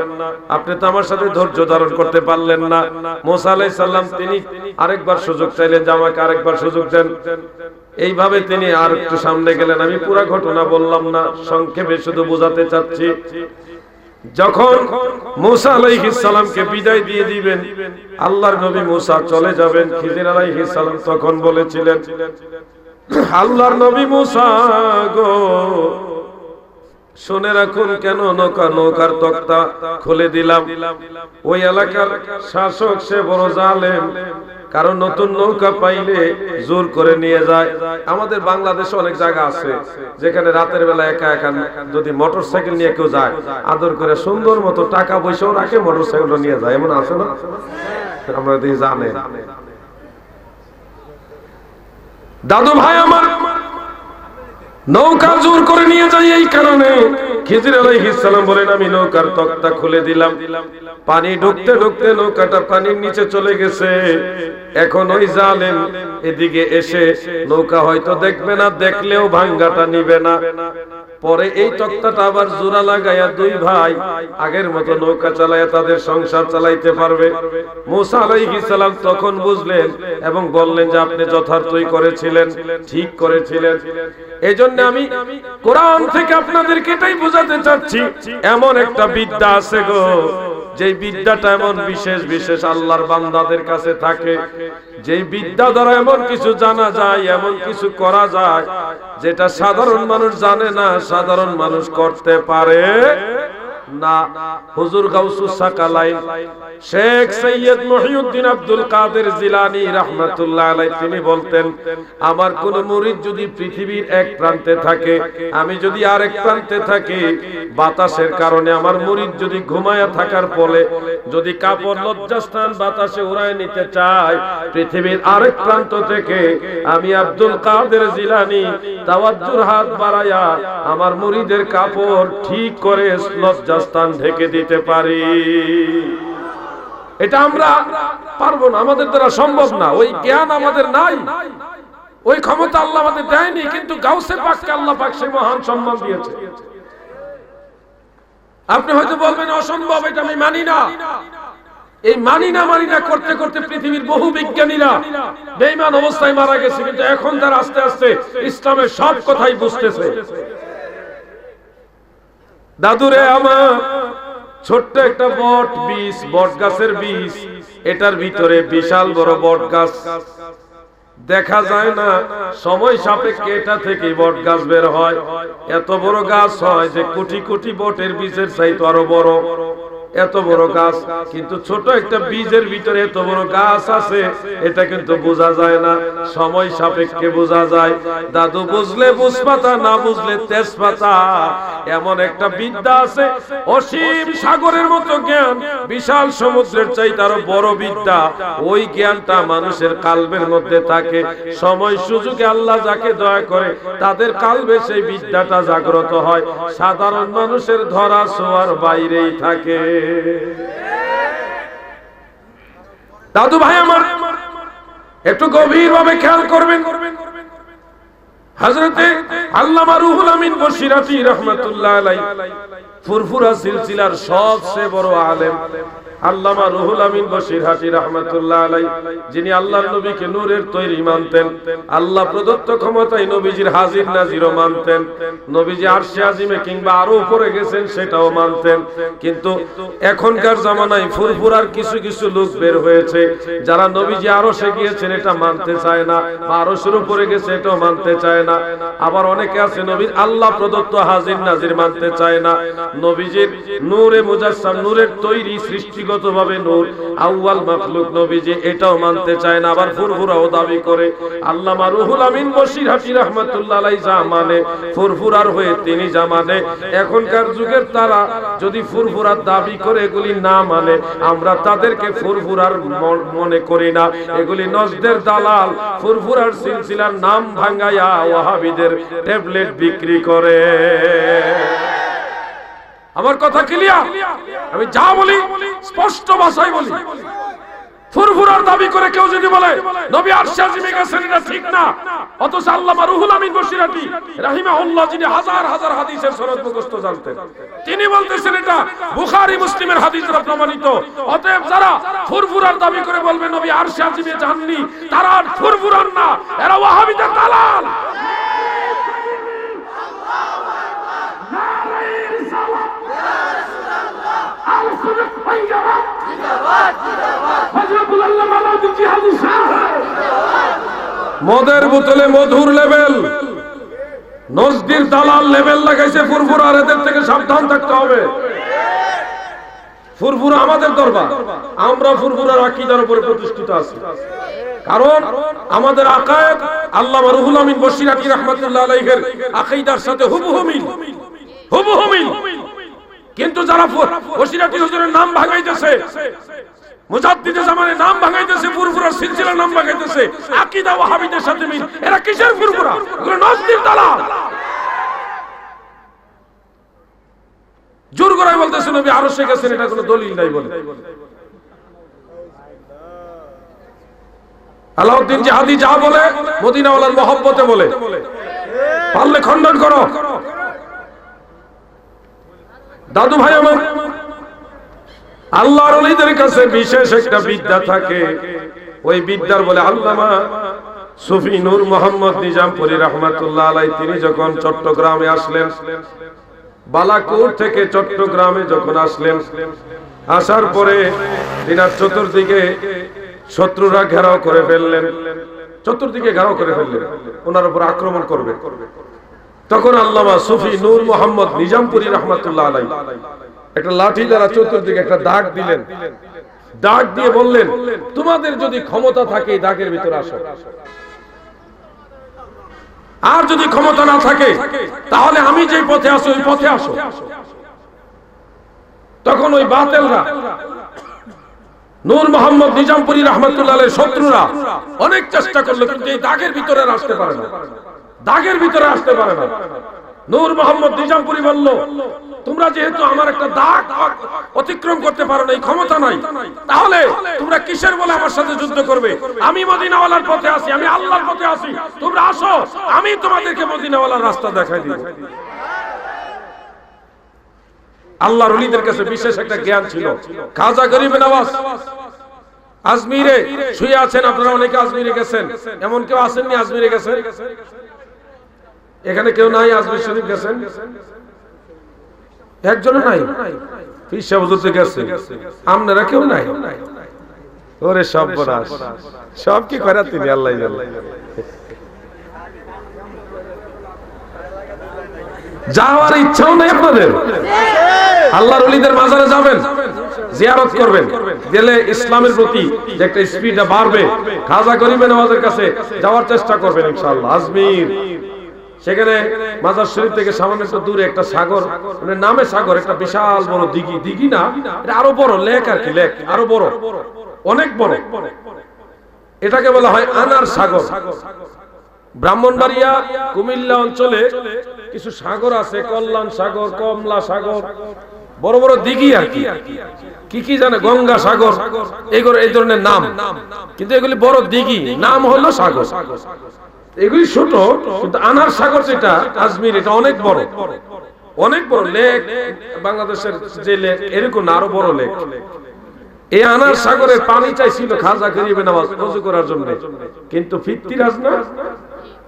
Speaker 1: আপনি তো আমার সাথে ধৈর্য ধারণ করতে পারলেন না। মুসা আলাইহিস সালাম তিনি আরেকবার সুযোগ চাইলেন যে আমাকে আরেকবার সুযোগ দেন। এইভাবে তিনি আর একটু সামনে গেলেন। আমি পুরো ঘটনা বললাম না, সংক্ষেপে শুধু বোঝাতে চাচ্ছি। যখন মূসা আলাইহিস সালামকে বিদায় দিয়ে দিবেন, আল্লাহর নবী মূসা চলে যাবেন, খিজির আলাইহিস সালাম তখন বলেছিলেন, আল্লাহর নবী মূসা গো শুনে রাখুন, কেন নৌকার তক্তা খুলে দিলাম। ওই এলাকার শাসক সে বড় জালেম, কারণ নতুন নৌকা পাইলে জোর করে নিয়ে যায়। আমাদের বাংলাদেশে অনেক জায়গা আছে যেখানে রাতের বেলা একা একা যদি মোটরসাইকেল নিয়ে কেউ যায়, আদর করে সুন্দর মতো টাকা পয়সাও রাখে, মোটরসাইকেলটা নিয়ে যায়, এমন আছে না? আমরা দেখি জানে। দাদু ভাই আমার, নৌকা জোর করে নিয়ে যায় এই কারণে খিজির আলাইহিস সালাম বলেন, আমি নৌকার তক্তা খুলে দিলাম। পানি ঢুকতে ঢুকতে নৌকাটা পানির নিচে চলে গেছে। এখন ওই জালেম এদিকে এসে নৌকা হয়তো দেখবে না, দেখলেও ভাঙ্গাটা নিবে না। পরে এই তক্তাটা আবার জোড়া লাগাইয়া দুই ভাই আগের মতো নৌকা চালাইয়া তাদের সংসার চালাইতে পারবে। মূসা আলাইহিস সালাম তখন বুঝলেন এবং বললেন যে আপনি যথার্থই করেছিলেন, ঠিক করেছিলেন। এজন্য আমি কোরআন থেকে আপনাদেরকে এটাই বোঝাতে চাচ্ছি, এমন একটা বিদ্যা আছে গো, যে বিদ্যাটা এমন বিশেষ বিশেষ আল্লাহর বান্দাদের কাছে থাকে, যে বিদ্যা দ্বারা এমন কিছু জানা যায়, এমন কিছু করা যায় যেটা সাধারণ মানুষ জানে না, সাধারণ মানুষ করতে পারে না। হুজুর গাউসুস সাকালাইন শেখ সৈয়দ মুহিউদ্দিন আব্দুল কাদের জিলানী রাহমাতুল্লাহ আলাইহি তিনি বলতেন, আমার কোন মুরিদ যদি পৃথিবীর এক প্রান্তে থাকে, আমি যদি আরেক প্রান্তে থাকি, বাতাসের কারণে আমার মুরিদ যদি ঘুমায়া থাকার ফলে যদি কাপড় লজ্জাস্থান বাতাসে উড়ায় নিতে চায়, পৃথিবীর আরেক প্রান্ত থেকে আমি আব্দুল কাদের জিলানী তাওয়াজ্জুর হাত বাড়ায়া আমার মুরিদের কাপড় ঠিক করে লজ্জাস্থান ঢেকে দিতে পারি। এটা আমরা পারবো না, আমাদের দ্বারা সম্ভব না, ওই জ্ঞান আমাদের নাই, ওই ক্ষমতা আল্লাহ আমাদের দেয়নি। কিন্তু গাউসে পাককে আল্লাহ পাক সে মহান সম্মান দিয়েছে। আপনি হয়তো বলবেন অসম্ভব, এটা আমি মানি না। এই মানি না করতে করতে পৃথিবীর বহু বিজ্ঞানীরা বেঈমান অবস্থায় মারা গেছে, কিন্তু এখন তারা আস্তে আস্তে ইসলামের সব কথাই বুঝতেছে। দাদুরে আমার, ছোট্ট একটা বট গাছের বীজ, এটার ভিতরে বিশাল বড় বট গাছ দেখা যায় না, সময় সাপেক্ষে এটা থেকে বট গাছ বের হয়। এত বড় গাছ হয় যে কোটি কোটি বটের বীজের চাইতে আরো বড়, এত বড় গাছ। কিন্তু ছোট একটা বীজের ভিতরে এত বড় গাছ আছে, এটা কিন্তু বোঝা যায় না, সময় সাপেক্ষে বোঝা যায়। দাদু বুঝলে বুঝপাতা, না বুঝলে তেজপাতা, এমন একটা বিদ্যা আছে। অসীম সাগরের মতো জ্ঞান, বিশাল সমুদ্রের চাইতে আরো বড় বিদ্যা, ওই জ্ঞানটা মানুষের কালবের মধ্যে থাকে। সময় সুযোগে আল্লাহ যাকে দয়া করে তাদের কালবে সেই বিদ্যাটা জাগ্রত হয়, সাধারণ মানুষের ধরা ছোঁয়ার বাইরেই থাকে। দাদু ভাই আমার, একটু গভীর ভাবে খেয়াল করবেন। হযরতে আল্লামা রুহুল আমিন বশিরাতি রাহমাতুল্লাহ আলাইহি ফুরফুরা সিলসিলার সবচেয়ে বড় আলেম আল্লামা রুহুল আমিন বশিরহাটি রাহমাতুল্লাহ আলাইহি, যিনি আল্লাহর নবীকে নূরের তৈরি মানতেন, আল্লাহ প্রদত্ত ক্ষমতায় নবীজির হাজির নাজিরও মানতেন, নবীজি আরশে আজিমে কিংবা আরো উপরে গেছেন সেটাও মানতেন। কিন্তু এখনকার জামানায় ফুরফুরার কিছু কিছু লোক বের হয়েছে যারা নবীজি আরশে গিয়েছেন এটা মানতে চায় না, বা আরশের উপরে গেছে এটাও মানতে চায় না। আবার অনেকে আছে নবীর আল্লাহ প্রদত্ত হাজির নাজির মানতে চায় না, নবীজির নূরে মুজাসসাম নূরের তৈরি সৃষ্টিগতভাবে নূর আউয়াল মাখলুক নবীজি এটাও মানতে চায় না। আবার ফুরফুরাও দাবি করে। আল্লামা রুহুল আমিন বশিরহাটি রাহমাতুল্লাহ আলাইহি যা মানে ফুরফুরার হয়ে তিনি যা মানে, এখনকার যুগের তারা যদি ফুরফুরার দাবি করে এগুলি না মানে আমরা তাদেরকে ফুরফুরার মনে করি না, এগুলি নজদের দালাল, ফুরফুরার সিলসিলার নাম ভাঙায়া ওয়াহাবিদের ট্যাবলেট বিক্রি করে। আমার কথা ক্লিয়ার? আমি যা বলি স্পষ্ট ভাষায় বলি। ফুরফুরার দাবি করে কেউ যদি বলে নবী আরশে আজিমে গেছেন এটা ঠিক না, অথচ আল্লামা রুহুল আমিন বশিরহাটি রাহিমাহুল্লাহ যিনি হাজার হাজার হাদিসের সনদ মুখস্থ জানতেন, তিনি বলতেছেন এটা বুখারী মুসলিমের হাদিস দ্বারা প্রমাণিত। অতএব যারা ফুরফুরার দাবি করে বলবে নবী আরশে আজিমে যাননি, তারা ফুরফুরার না, এরা ওয়াহাবিদের দালাল। মদের বোতলে মধুর লেভেল, নজদির দালাল লেভেল লাগাইছে ফুরফুরার, এদের থেকে সাবধান থাকতে হবে। ফুরফুরা আমাদের দরবার, আমরা ফুরফুরার আকীদার উপরে প্রতিষ্ঠিত আছি, কারণ আমাদের আকায়েদ আল্লামা রুহুল আমিন বশিরহাটি রাহমাতুল্লাহ আলাইহির আকীদার সাথে হুবহু মিল, হুবহু মিল। কিন্তু যারা বশিরহাটি হুজুরের নাম ভাঙাইতেছে, মুজাদ্দিদে জামানের নাম ভাঙাইতেছে, ফুরফুরার সিলসিলার নাম ভাঙাইতেছে, আকীদা ওয়াহাবিদের সাথে মিল, এরা কিসের ফুরফুরা? এগুলো নজদির দালাল। জোর গলায় বলতেছে নবী আরশে গেছেন, এটা কোনো দলিল নাই বলে। আলাউদ্দিন জিহাদি যা বলে মদিনাওয়ালার মহব্বতে বলে, পারলে খণ্ডন করো। দাদু ভাই আমার, আল্লাহর ওলিদের কাছে বিশেষ একটা বিদ্যা থাকে, ওই বিদ্যার বলে আল্লামা সুফি নূর মোহাম্মদ নিজামপুরী রাহমাতুল্লাহ আলাইহি তিনি যখন চট্টগ্রামে আসলেন, বালাকোট থেকে চট্টগ্রামে যখন আসলেন, আসার পরে তিনার চতুর্দিকে শত্রুরা ঘেরাও করে ফেললেন, চতুর্দিকে ঘেরাও করে ফেললেন, ওনার উপর আক্রমণ করবে। তখন আল্লামা সুফি নূর মোহাম্মদ নিজামপুরী রাহমাতুল্লাহ আলাইহি একটা লাঠি দ্বারা চতুর্দিকে একটা দাগ দিলেন, দাগ দিয়ে বললেন তোমাদের যদি ক্ষমতা থাকে এই দাগের ভিতরে আসো, আর যদি ক্ষমতা না থাকে তাহলে আমি যে পথে আসি ওই পথে আসো। তখন ওই বাতিলরা, নূর মোহাম্মদ নিজামপুরী রাহমাতুল্লাহ আলাইহির শত্রুরা অনেক চেষ্টা করলো, কিন্তু এই দাগের ভিতরে আসতে পারে না, দাগের ভিতরে আসতে পারে না। নূর মোহাম্মদ নিজামপুরী বলল তোমরা যেহেতু আমার একটা দাগ অতিক্রম করতে পারো না, এই ক্ষমতা নাই, তাহলে তোমরা কিসের বলে আমার সাথে যুদ্ধ করবে? আমি মদিনাওয়ালার পথে আসি, আমি আল্লাহর পথে আসি, তোমরা আসো, আমি তোমাদেরকে মদিনাওয়ালার রাস্তা দেখাই দিব। আল্লাহর ওলিদের কাছে বিশেষ একটা জ্ঞান ছিল। খাজা গরিব নওয়াজ আজমিরে শুয়ে আছেন, আপনারা অনেকে আজমিরে গেছেন, এমন কেউ আসেননি আজমিরে গেছেন? এখানে কেউ নাই আজমির শরীফ গেছেন? একজনও নাই? পীর সাহেব হুজুর তো গেছে, আপনারা কেউ নাই? ওরে সব বনাস, সব কি করে তিনি আল্লাহ জানে। যাওয়ার ইচ্ছাও নাই আপনাদের? আল্লাহর ওলিদের মাজারে যাবেন, জিয়ারত করবেন, গেলে ইসলামের প্রতি যে একটা স্পিডটা বাড়বে। খাজা গরিবে নওয়াজের কাছে যাওয়ার চেষ্টা করবেন ইনশাআল্লাহ। আজমির, সেখানে মাজার শরীফ থেকে সামান্য একটু দূরে একটা সাগর, মানে নামে সাগর, একটা বিশাল বড় দিঘি, দিঘি না এটা আরো বড়, লেক আর কি, লেক আরো বড়, অনেক বড়, এটাকে বলা হয় আনার সাগর। ব্রাহ্মণবাড়িয়া কুমিল্লা অঞ্চলে কিছু সাগর আছে, কল্যাণ সাগর, কমলা সাগর, বড় বড় দিঘি আর কি, কি কি জানে, গঙ্গা সাগর, এগুলো এই ধরনের নাম, কিন্তু এগুলি বড় দিঘি, নাম হলো সাগর। এগুলি ছোট, কিন্তু আনার সাগর যেটা আজমির, এটা অনেক বড়, অনেক বড় লেক। বাংলাদেশের যে লেক এরকম না, আরো বড় লেক। এই আনার সাগরের পানি চাইছিল খাজা গরিবে নওয়াজ ওযু করার জন্য, কিন্তু ফিত্তিরাজ না,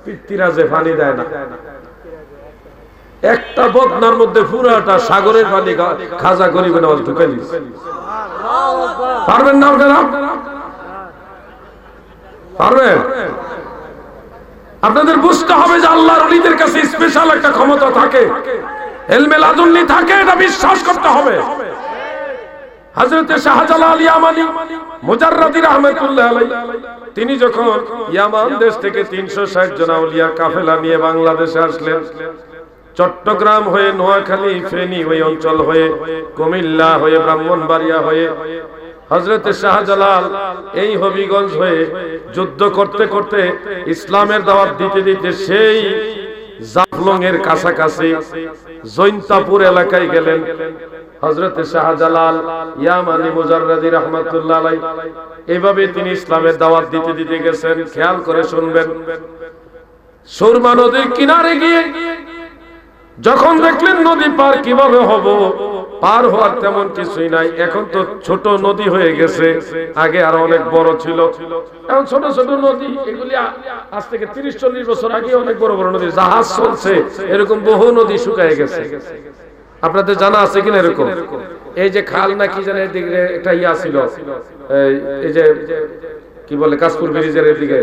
Speaker 1: ফিত্তিরাজে পানি দেয় না। একটা বদনার মধ্যে পুরাটা সাগরের পানি খাজা গরিবে নওয়াজ ঢুকে দিচ্ছে। পারবেন না আপনারা? পারবেন? আপনাদের বুঝতে হবে যে আল্লাহর ওলিদের কাছে স্পেশাল একটা ক্ষমতা থাকে, ইলমে লাদুন্নি থাকে, এটা বিশ্বাস করতে হবে। হযরত শাহজালাল ইয়ামানি মুজাররাদি রাহমাতুল্লাহ আলাইহি, তিনি যখন ইয়ামান দেশ থেকে 360 জন আউলিয়ার কাফেলা নিয়ে বাংলাদেশে আসলেন, চট্টগ্রাম হয়ে, নোয়াখালী, ফেনী ওই অঞ্চল হয়ে, কুমিল্লা হয়ে, ব্রাহ্মণবাড়িয়া হয়ে, হযরত শাহজালাল এই হবিগঞ্জ হয়ে যুদ্ধ করতে করতে, ইসলামের দাওয়াত দিতে দিতে সেই জাফলং এর কাছাকাছি জৈন্তাপুর এলাকায় গেলেন। হযরত শাহজালাল ইয়ামানি মুজাররাদি রাহমাতুল্লাহ আলাইহি এইভাবে তিনি ইসলামের দাওয়াত দিতে দিতে গেছেন। খেয়াল করে শুনবেন, সুরমা নদীর কিনারে গিয়ে যখন দেখলেন নদী পার কিভাবে হব, পার হওয়ার তেমন কিছুই নাই। এখন তো ছোট নদী হয়ে গেছে, আগে আরো অনেক বড় ছিল। এখন ছোট ছোট নদী, এগুলি আজ থেকে 30-40 বছর আগে অনেক বড় বড় নদী, জাহাজ চলছে, এরকম বহু নদী শুকায় গেছে। আপনাদের জানা আছে কিনা এরকম? এই যে খাল না কি জানে, এদিকে একটা ইয়া ছিল, এই যে কি বলে কাশপুর ব্রিজের এদিকে,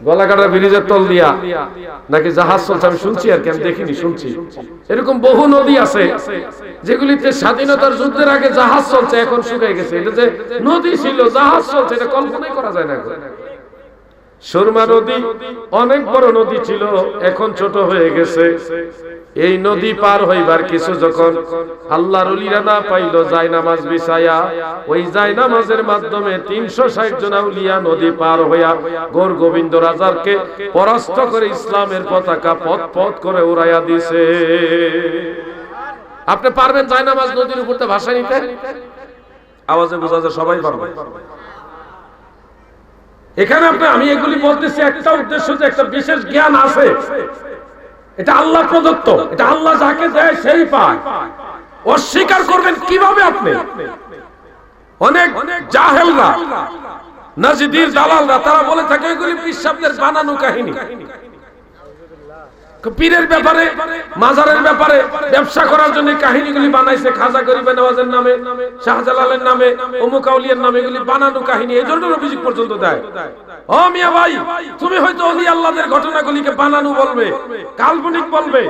Speaker 1: গলাকাটা ব্রিজের তল দিয়া নাকি জাহাজ চলছে, আমি শুনছি আর কি, আমি দেখিনি, শুনছি। এরকম বহু নদী আছে যেগুলিতে স্বাধীনতার যুদ্ধের আগে জাহাজ চলছে, এখন শুকিয়ে গেছে। এটা যে নদী ছিল, জাহাজ চলছে, এটা কল্পনাই করা যায় না এখন। সুরমা নদী অনেক বড় নদী ছিল, এখন ছোট হয়ে গেছে। এই নদী পার হইবার কিছু যখন আল্লাহর ওলিরা না পাইল জায়নামাজ বিছায়া, ওই জায়নামাজের মাধ্যমে 360 জন আউলিয়া নদী পার হইয়া গৌর গোবিন্দ রাজারকে পরাস্ত করে ইসলামের পতাকা পথ পথ করে উড়াইয়া দিছে। আপনি পারবেন জায়নামাজ নদীর উপরতে ভাষা নিতে? আওয়াজে বোঝা যায় সবাই পারবে। এখানে আমি এগুলি বলতেছি একটা উদ্দেশ্য, যে একটা বিশেষ জ্ঞান আছে, এটা আল্লাহ প্রদত্ত, এটা আল্লাহ যাকে দেয় সেই পায়। অস্বীকার করবেন কিভাবে আপনি? অনেক জাহেলরা, নাজিদির দালালরা, তারা বলে থাকে এগুলি পিসাবদের বানানো কাহিনী। পীরের ব্যাপারে, মাজারের ব্যাপারে ব্যবসা করার জন্য কাহিনীগুলি বানাইছে, খাজা গরিবে নওয়াজের নামে, শাহজালালের নামে, অমুক আউলিয়ার নামে, এগুলি বানানো কাহিনী। এই ধরনের অভিযোগ পর্যন্ত দেয়। ও মিয়া ভাই, তুমি হয়তো ওলি আল্লাহদের ঘটনাগুলিকে বানানো বলবে, কাল্পনিক বলবে,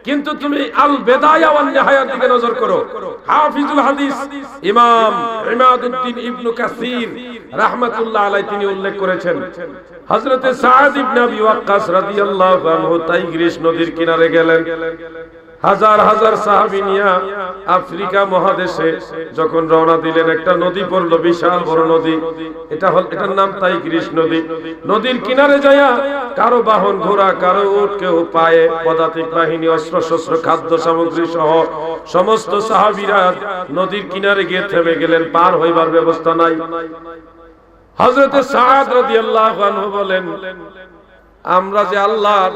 Speaker 1: কিন্তু তুমি আল বেদায়া ওয়ান নিহায়ার দিকে নজর করো। হাফিজুল হাদিস ইমাম ইমাদউদ্দিন ইবনে কাসির রাহমাতুল্লাহ আলাইহি তিনি উল্লেখ করেছেন, হযরত সাদ ইবনে আবি ওয়াক্কাস রাদিয়াল্লাহু আনহু তাইগ্রিস নদীর কিনারে গেলেন। হাজার হাজার সাহাবী নিয়ে আফ্রিকা মহাদেশে যখন রওনা দিলেন, একটা নদী পড়লো, বিশাল বড় নদী। এটার নাম তাইগ্রিস নদী। নদীর কিনারে যায়া কারো বাহন ঘোড়া, কারো উট, কেউ পায়ে, পদাতিক বাহিনী, অস্ত্র শস্ত্র, খাদ্য সামগ্রী সহ সমস্ত সাহাবীরা নদীর কিনারে গিয়ে থেমে গেলেন। পার হইবার ব্যবস্থা নাই। হযরত সাদ রাদিয়াল্লাহু আনহু বলেন, আমরা যে আল্লাহর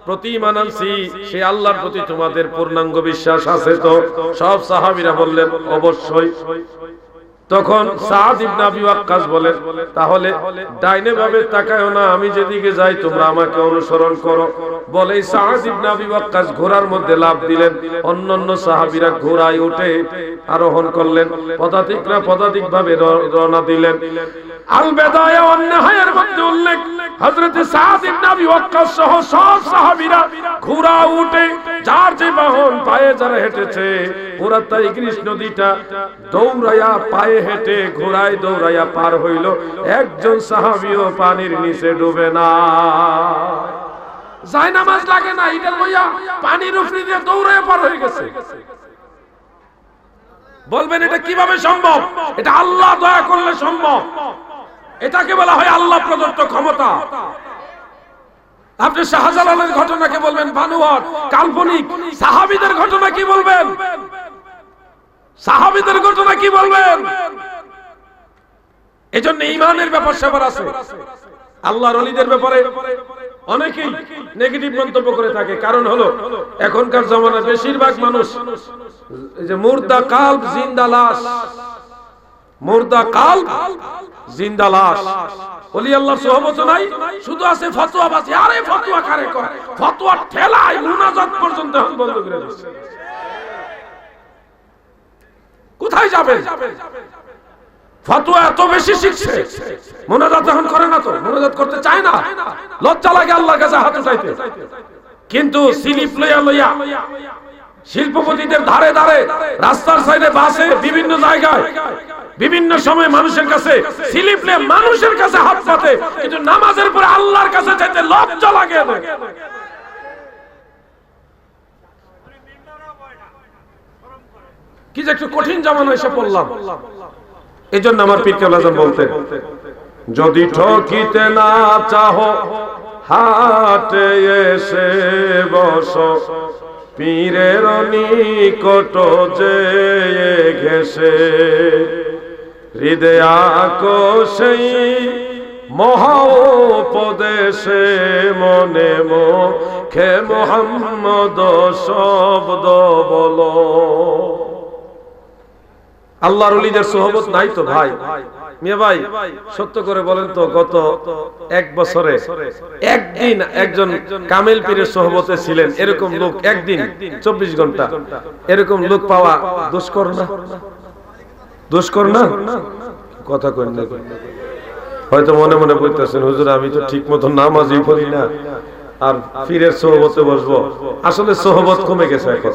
Speaker 1: প্রতি ঈমান আনছি, সেই আল্লাহর প্রতি তোমাদের পূর্ণাঙ্গ বিশ্বাস আছে তো? সব সাহাবীরা বললেন অবশ্যই। তখন সাদ ইবনে আবি ওয়াক্কাস বলেন, তাহলে ডাইনে ভাবে তাকায়ও না, আমি যেদিকে যাই তোমরা আমাকে অনুসরণ করো। বলে সাদ ইবনে আবি ওয়াক্কাস ঘোড়ার মধ্যে লাফ দিলেন। অন্যান্য সাহাবীরা ঘোড়ায় উঠে আরোহণ করলেন, পদাতিকরা পদাতিক ভাবে রওনা দিলেন। আল বেদায়া ওয়ান নিহায়ার মধ্যে উল্লেখ, হযরত সাদ ইবনে আবি ওয়াক্কাস সহ সব সাহাবীরা ঘোড়া উঠে, যার যে বাহন, পায়ে যারা হেঁটেছে, পুরা তাইগ্রিস নদীটা দৌড়াইয়া, পায়ে হেঁটে, ঘোড়ায় দৌড়াইয়া পার হইল। একজন সাহাবীও পানির নিচে ডুবে না, জায়নামাজ লাগে না, এটা লইয়া পানির উপরে দিয়ে দৌড়াইয়া পার হয়ে গেছে। বলবেন এটা কিভাবে সম্ভব? এটা আল্লাহ দয়া করলে সম্ভব। এটাকে বলা হয় আল্লাহ প্রদত্ত ক্ষমতা। আপনি শাহজালালের ঘটনাকে বলবেন বানোয়াট, কাল্পনিক। সাহাবীদের ঘটনা কি বলবেন? সাহাবীদের ঘটনা কি বলবেন? এজন্য ঈমানের ব্যাপার স্যাপার আছে। আল্লাহর ওলিদের ব্যাপারে অনেকেই নেগেটিভ মন্তব্য করে থাকে। কারণ হলো এখনকার জামানায় বেশিরভাগ মানুষ এই যে মুর্দা কালব জিন্দা লাশ, মুর্দা কালব জিন্দা লাশ, ওলি আল্লাহর সোহবত নাই, শুধু আছে ফতোয়াবাজি। আরে ফতোয়া কারে কয়? ফতোয়ার ঠেলায় মুনাজাত পর্যন্ত এখন বন্ধ করে দিচ্ছে। কোথায় যাবে? ফতোয়া এত বেশি শিখছে, মুনাজাত এখন করে না, তো মুনাজাত করতে চায় না, লজ্জা লাগে আল্লাহর কাছে হাত উঠাইতে। কিন্তু স্লিপ লইয়া লইয়া শিল্পপতিদের ধারে ধারে, রাস্তার সাইডে, বাসে, বিভিন্ন জায়গায়, বিভিন্ন সময় মানুষের কাছে স্লিপ লইয়া মানুষের কাছে হাত পাতে, কিন্তু নামাজের পরে আল্লাহর কাছে যেতে লজ্জা লাগে। কি যে একটু কঠিন জামানা এসে পড়লাম। এই জন্য আমার পীর কেবলা আযম বলতেন, যদি ঠকিতে না চাহো হাটে এসে বসো, পীরের নিকট যে ঘেসে, হৃদয় আকোষেই মহা উপদেশে, মনে মুখে মুহাম্মদ শব্দ বলো। আল্লাহর ওলিদের সোহবত নাই তো ভাই। মিয়া ভাই সত্য করে বলেন তো, গত এক বছরে একদিন একজন কামেল পীরের সোহবতে ছিলেন এরকম লোক, একদিন 24 ঘন্টা এরকম লোক পাওয়া দুষ্কর না? দুষ্কর না? কথা কই না? হয়তো মনে মনে বলতেছেন, হুজুর আমি তো ঠিক মতো নামাজই পড়ি না, আর পীরের সোহবতে বসবো। আসলে সোহবত কমে গেছে, এখন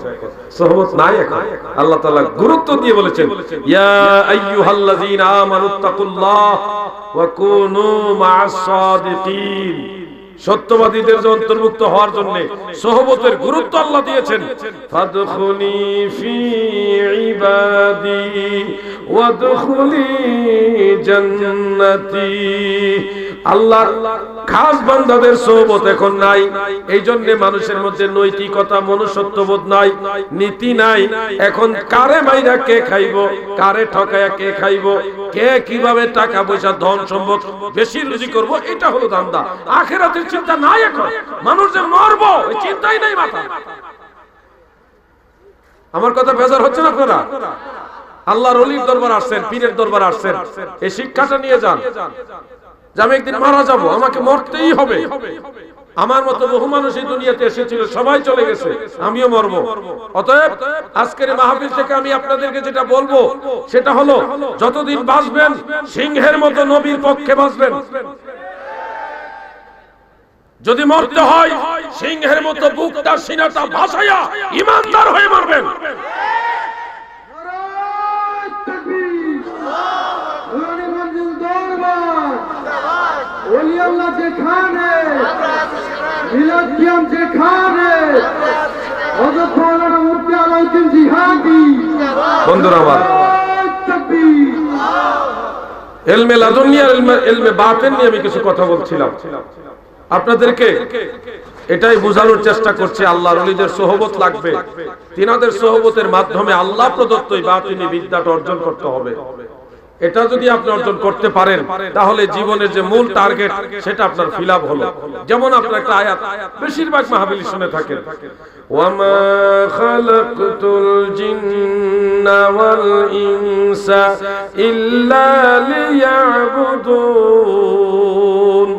Speaker 1: সোহবত নাই। এখন আল্লাহ তাআলা গুরুত্ব দিয়ে বলেছেন, ইয়া আইয়ুহাল্লাযীনা আমানুত্তাকুল্লাহ ওয়া কুনু মা'আস সাদিকিন। সত্যবাদীদের যে অন্তর্ভুক্ত হওয়ার জন্য সোহবতের গুরুত্ব আল্লাহ দিয়েছেন। ফাদখুলি ফি ইবাদি ওয়াদখুলি জান্নাতি। আল্লাহর খাস বান্দাদের সোহবত এখন নাই। এই জন্য মানুষের মধ্যে নৈতিকতা, মনুষ্যত্ববোধ নাই, নীতি নাই। এখন কারে মাইরা কে খাইবো, কারে ঠকায়া কে খাইবো, কে কিভাবে টাকা পয়সা ধন সম্পদ বেশি রুজি করব, এটা হলো ধান্দা। আখিরাতের চিন্তা নাই এখন। মানুষ যে মরবো এই চিন্তাই নাই মাথা। আমার কথা বেজার হচ্ছে না আপনারা? আল্লাহর ওলির দরবার আসছেন, পীরের দরবার আসছেন, এই শিক্ষাটা নিয়ে যান যে আমি একদিন মারা যাব, আমাকে মরতেই হবে। আমার মতো বহু মানুষ এই দুনিয়াতে এসেছিল, সবাই চলে গেছে, আমিও মরব। অতএব আজকের মাহফিল থেকে আমি আপনাদেরকে যেটা বলবো সেটা হলো, যতদিন বাঁচবেন সিংহের মতো নবীর পক্ষে বাঁচবেন। যদি মরতে হয় সিংহের মতো বুকটা সিনাটা ভাসাইয়া ইমানদার হয়ে মরবেন।
Speaker 3: ওলি আল্লাহ যেখানে, মিলাদ কিয়াম যেখানে, হযরত মাওলানা মুফতি আলাউদ্দিন জিহাদি।
Speaker 1: বন্ধুরা আমার, ইলমে লাদুনিয়া ইলমে বাতিন নিয়ে আমি কিছু কথা বলছিলাম। আপনাদেরকে এটাই বোঝানোর চেষ্টা করছি, আল্লাহর ওলিদের সোহবত লাগবে। তিনাদের সোহবতের মাধ্যমে আল্লাহ প্রদত্ত এই বাতিনি বিদ্যাটা অর্জন করতে হবে। এটা যদি আপনি অর্জন করতে পারেন তাহলে জীবনের যে মূল টার্গেট সেটা আপনার ফিল আপ হলো। যেমন আপনার একটা আয়াত বেশিরভাগ মাহফিলে শুনে থাকেন, ওয়ামা খালাকতুল জিন্না ওয়াল ইনসা ইল্লা লিয়াবুদুন।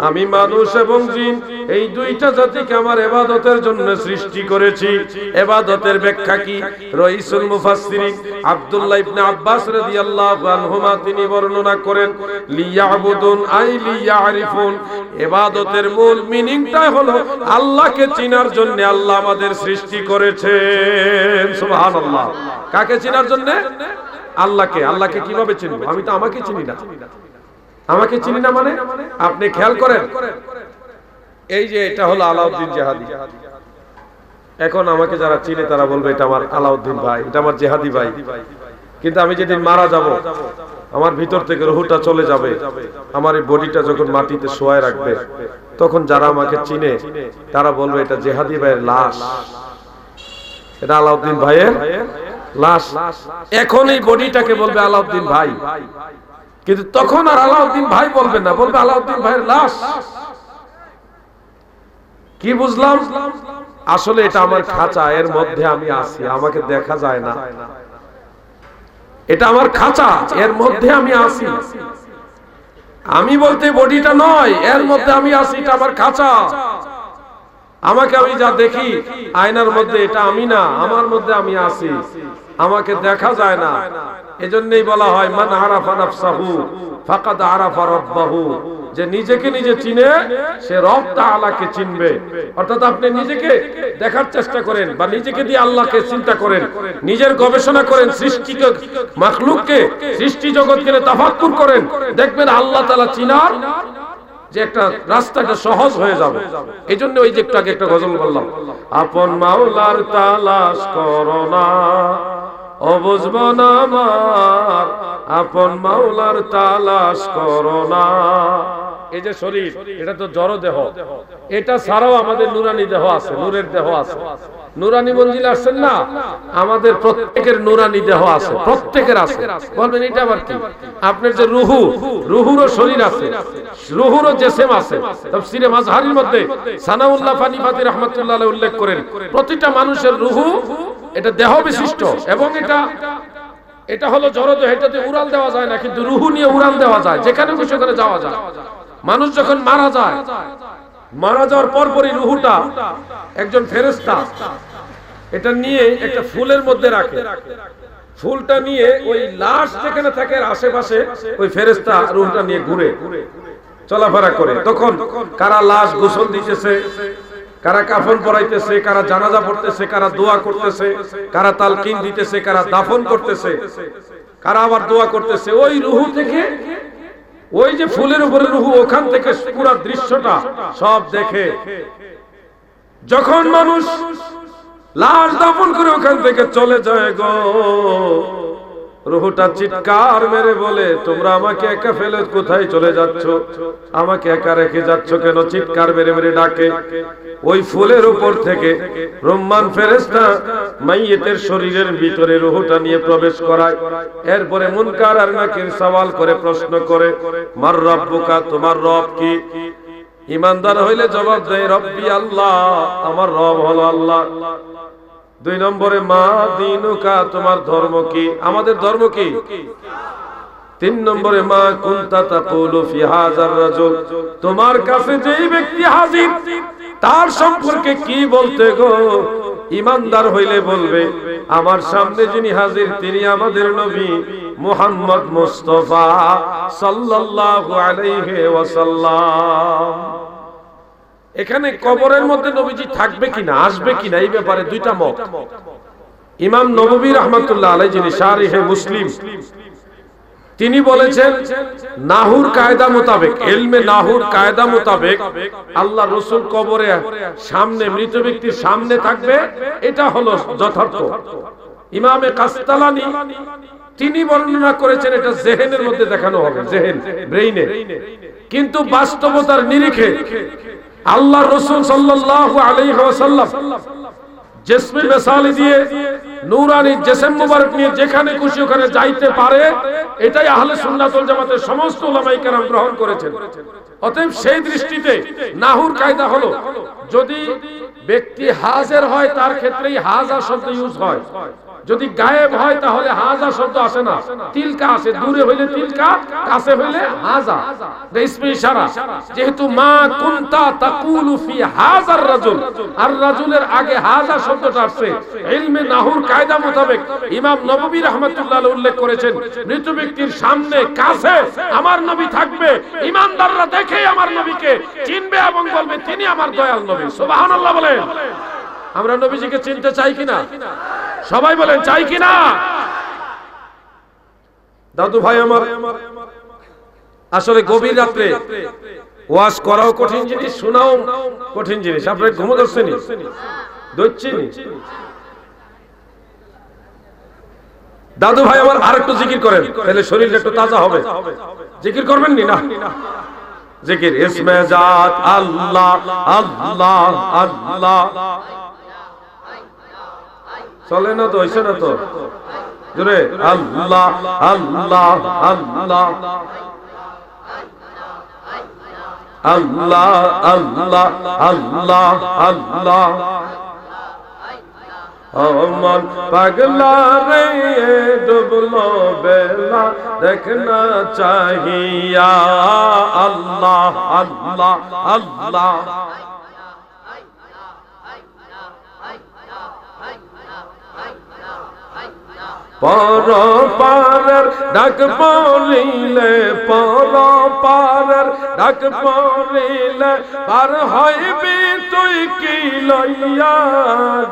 Speaker 1: আমি মানুষ এবং জিন এই দুইটা জাতিকে আমার ইবাদতের জন্য সৃষ্টি করেছি। ইবাদতের ব্যাখ্যা কি? রাইসুল মুফাসসিরিন আব্দুল্লাহ ইবনে আব্বাস রাদিয়াল্লাহু আনহুমা তিনি বর্ণনা করেন, লিয়াবুদুন আই লিয়ারিফুন। ইবাদতের মূল মিনিংটা হলো আল্লাহকে চিনার জন্য আল্লাহ আমাদের সৃষ্টি করেছেন। সুবহানাল্লাহ। কাকে চিনার জন্য? আল্লাহকে। আল্লাহকে কিভাবে চিনব? আমি তো আমাকে চিনি না। আমাকে চিনি না মানে আপনি খেয়াল করেন, এই যে এটা হলো আলাউদ্দিন জিহাদি। এখন আমাকে যারা চিনে তারা বলবে এটা আমার আলাউদ্দিন ভাই, এটা আমার জিহাদি ভাই। কিন্তু আমি যেদিন মারা যাব, আমার ভিতর থেকে রূহটা চলে যাবে, আমার এই বডিটা যখন মাটিতে শোয়ায় রাখবে, তখন যারা আমাকে চিনে তারা বলবে এটা জিহাদি ভাইয়ের লাশ, এটা আলাউদ্দিন ভাইয়ের লাশ। এখন এই বডিটাকে বলবে আলাউদ্দিন ভাই। কিন্তু তখন আর আলাউদ্দিন ভাই বলবে না, বলবে আলাউদ্দিন ভাইয়ের লাশ। কি বুঝলাম? আসলে এটা আমার খাঁচা, এর মধ্যে আমি আছি, আমাকে দেখা যায় না। এটা আমার খাঁচা, এর মধ্যে আমি আছি। আমি বলতে বডিটা নয়, এর মধ্যে আমি আছি, এটা আমার খাঁচা। আমাকে আমি যা দেখি আয়নার মধ্যে, এটা আমি না, আমার মধ্যে আমি আছি, আমাকে দেখা যায় না। এজন্যই বলা হয় মান আরাফা নাফসাহু ফাকাদ আরাফা রাব্বাহু, যে নিজেকে নিজে চিনে সে রব তাআলাকে চিনবে। অর্থাৎ আপনি নিজেকে দেখার চেষ্টা করেন বা নিজেকে দিয়ে আল্লাহকে চিন্তা করেন, নিজের গবেষণা করেন, সৃষ্টিকে মাখলুককে সৃষ্টি জগৎকে তাফাক্কুর করেন, দেখবেন আল্লাহ তাআলা চিনার যে একটা রাস্তাটা সহজ হয়ে যাবে। এইজন্য ওই যে একটু আগে একটা গজল বললাম, আপন মাওলার তালাশ করো না ও বুঝবো না আমার, আপন মাওলার তালাশ করো না। এই যে শরীর, এটা তো জড় দেহ, এটা ছাড়াও আমাদের নুরানি দেহ আছে, নূরের দেহ আছে। নুরানি মঞ্জিল আসছেন না, আমাদের প্রত্যেকের নুরানি দেহ আছে, প্রত্যেকের আছে। বলবেন এটা আবার কি? আপনার যে রুহু, রুহুরও শরীর আছে, রুহুরও জিসম আছে। তাফসীরে মাযহারির মধ্যে সানাউল্লাহ ফানিফাতি রাহমাতুল্লাহ আলাইহি উল্লেখ করেন, প্রতিটা মানুষের রুহু এটা দেহ বিশিষ্ট, এবং এটা হলো জড় দেহ, এটাতে উড়াল দেওয়া যায় না, কিন্তু রুহু নিয়ে উড়াল দেওয়া যায়, যেখানে খুশি ওখানে যাওয়া যায়। মানুষ যখন মারা যায়, মারা যাওয়ার পরপরই রুহুটা একজন ফেরেশতা এটা নিয়ে একটা ফুলের মধ্যে রাখে, ফুলটা নিয়ে ওই লাশ যেখানে থাকে আশেপাশে ওই ফেরেশতা রুহটা নিয়ে ঘুরে চলাফেরা করে। তখন কারা লাশ গোসল দিতেছে, কারা কাফন পরাইতেছে, কারা জানাজা পড়তেছে, কারা দোয়া করতেছে, কারা তালকিন দিতেছে, কারা দাফন করতেছে, কারা আবার দোয়া করতেছে। ওই রুহু থেকে, ওই যে ফুলের উপরে রুহু, ওখান থেকে পুরো দৃশ্যটা সব দেখে। যখন মানুষ লাশ দাফন করে ওখান থেকে চলে যায় গো, রুহুটা চিৎকার মেরে বলে, তোমরা আমাকে একা ফেলে কোথায় চলে যাচ্ছ? আমাকে একা রেখে যাচ্ছ কেন? চিৎকার মেরে মেরে ডাকে। ওই ফুলের উপর থেকে রহমান ফেরেশতা মাইয়েতের শরীরের ভিতরে রুহুটা নিয়ে প্রবেশ করায়। এরপরে মুনকার আর নাকির সওয়াল করে, প্রশ্ন করে, মার রাব্বুকা, তোমার রব কি? ঈমানদার হইলে জবাব দেয়, রব্বি আল্লাহ, আমার রব হলো আল্লাহ। 2 নম্বরে মা দিনুকা, তোমার ধর্ম কি? আমাদের ধর্ম কি? 3 নম্বরে মা কুনতা তাকুলু ফি হাযার রাজুল, তোমার কাছে যেই ব্যক্তি হাজির তার সম্পর্কে কি বলতে গো? ঈমানদার হইলে বলবে, আমার সামনে যিনি হাজির তিনি আমাদের নবী মুহাম্মদ মুস্তাফা সাল্লাল্লাহু আলাইহি ওয়াসাল্লাম। এখানে কবরের মধ্যে নবীজি থাকবে কিনা, আসবে কিনা, এই ব্যাপারে দুইটা মত। ইমাম নববী রাহমাতুল্লাহ আলাইহি, যিনি শারিহে মুসলিম, তিনি বলেছেন নাহুর কায়দা মোতাবেক, ইলমে নাহুর কায়দা মোতাবেক আল্লাহ রাসূল কবরে সামনে, মৃত ব্যক্তির সামনে থাকবে, এটা হলো যথার্থ। ইমামে কাস্তালানি তিনি বর্ণনা করেছেন এটা জেহেনের মধ্যে দেখানো হবে, জেহেন, ব্রেইনে। কিন্তু বাস্তবতার নিরিখে আল্লাহ রাসূল সাল্লাল্লাহু আলাইহি ওয়াসাল্লাম জিসমে মিসালি দিয়ে নূরানি জিসম মুবারক নিয়ে যেখানে খুশি ওখানে যাইতে পারে, এটাই আহলে সুন্নাত ওয়াল জামাতের সমস্ত উলামায়ে কেরাম গ্রহণ করেছেন। অতএব সেই দৃষ্টিতে নাহুর কায়দা হলো, যদি ব্যক্তি হাজির হয় তার ক্ষেত্রেই হাজা শব্দ ইউজ হয়, যদি গায়েব হয় তাহলে হাজা শব্দ আসে না, তিলকা আসে। দূরে হইলে তিলকা, কাছে হইলে হাজা, ইসমে ইশারা। যেহেতু মা কুনতা তাকুলু ফি হাজার রাজুল, আর রাজুলের আগে হাজা শব্দটা আসছে, ইলমে নাহুর কায়দা মোতাবেক ইমাম নববী রাহমাতুল্লাহ আলাইহি উল্লেখ করেছেন, মৃত ব্যক্তির সামনে কাছে আমার নবী থাকবে। ঈমানদাররা দেখেই আমার নবীকে চিনবে এবং বলবে তিনি আমার দয়াল নবী। সুবহানাল্লাহ বলেন। আমরা নবীজিকে চিনতে চাই কিনা? সবাই বলেন চাই কিনা? দাদু ভাই আমার, আসলে গভীর রাত্রে ওয়াজ করাও কঠিন জিনিস, শোনাও কঠিন জিনিস। আপনার ঘুমো ধরছেনি? ধরছেনি? দাদু ভাই আমার, আরেকটু জিকির করেন, তাহলে শরীরটা একটু তাজা হবে। জিকির করবেন নি? না জিকির ইসমে জাত আল্লাহ আল্লাহ আল্লাহ চলে না তো, হইছে না তো? জোরে আল্লাহ আল্লাহ আল্লাহ আল্লাহ আল্লাহ আল্লাহ আল্লাহ মন পাগলা রে ডুবলো বেলা দেখনা চাহিয়া আল্লাহ আল্লাহ আল্লাহ পর পারের ডাক পড়িলে পর পারের ডাক পড়িলে পার হইবি তুই কি লইয়া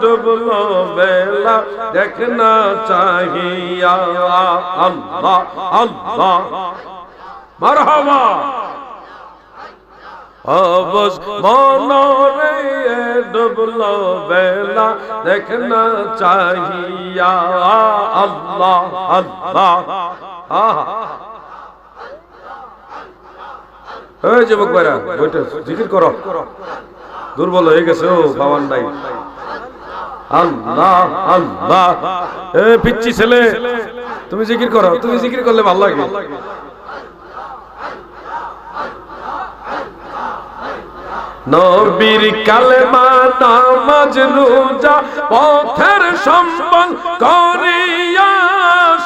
Speaker 1: ডুবলো বেলা দেখনা চাহিয়া আল্লাহ আল্লাহ মারহাবা অবস মনরে ডুবলো বেলা দেখনা চাহিয়া আল্লাহ আল্লাহ এই যুবক ভাইরা বইটা জিকির করো দুর্বল হয়ে গেছে ও বাবার নাই আল্লাহ আল্লাহ এ পিচ্চি ছেলে তুমি জিকির করো তুমি জিকির করলে ভালো লাগে নবীর কালেমা নামাজ রোজা পথের সম্বল করিয়া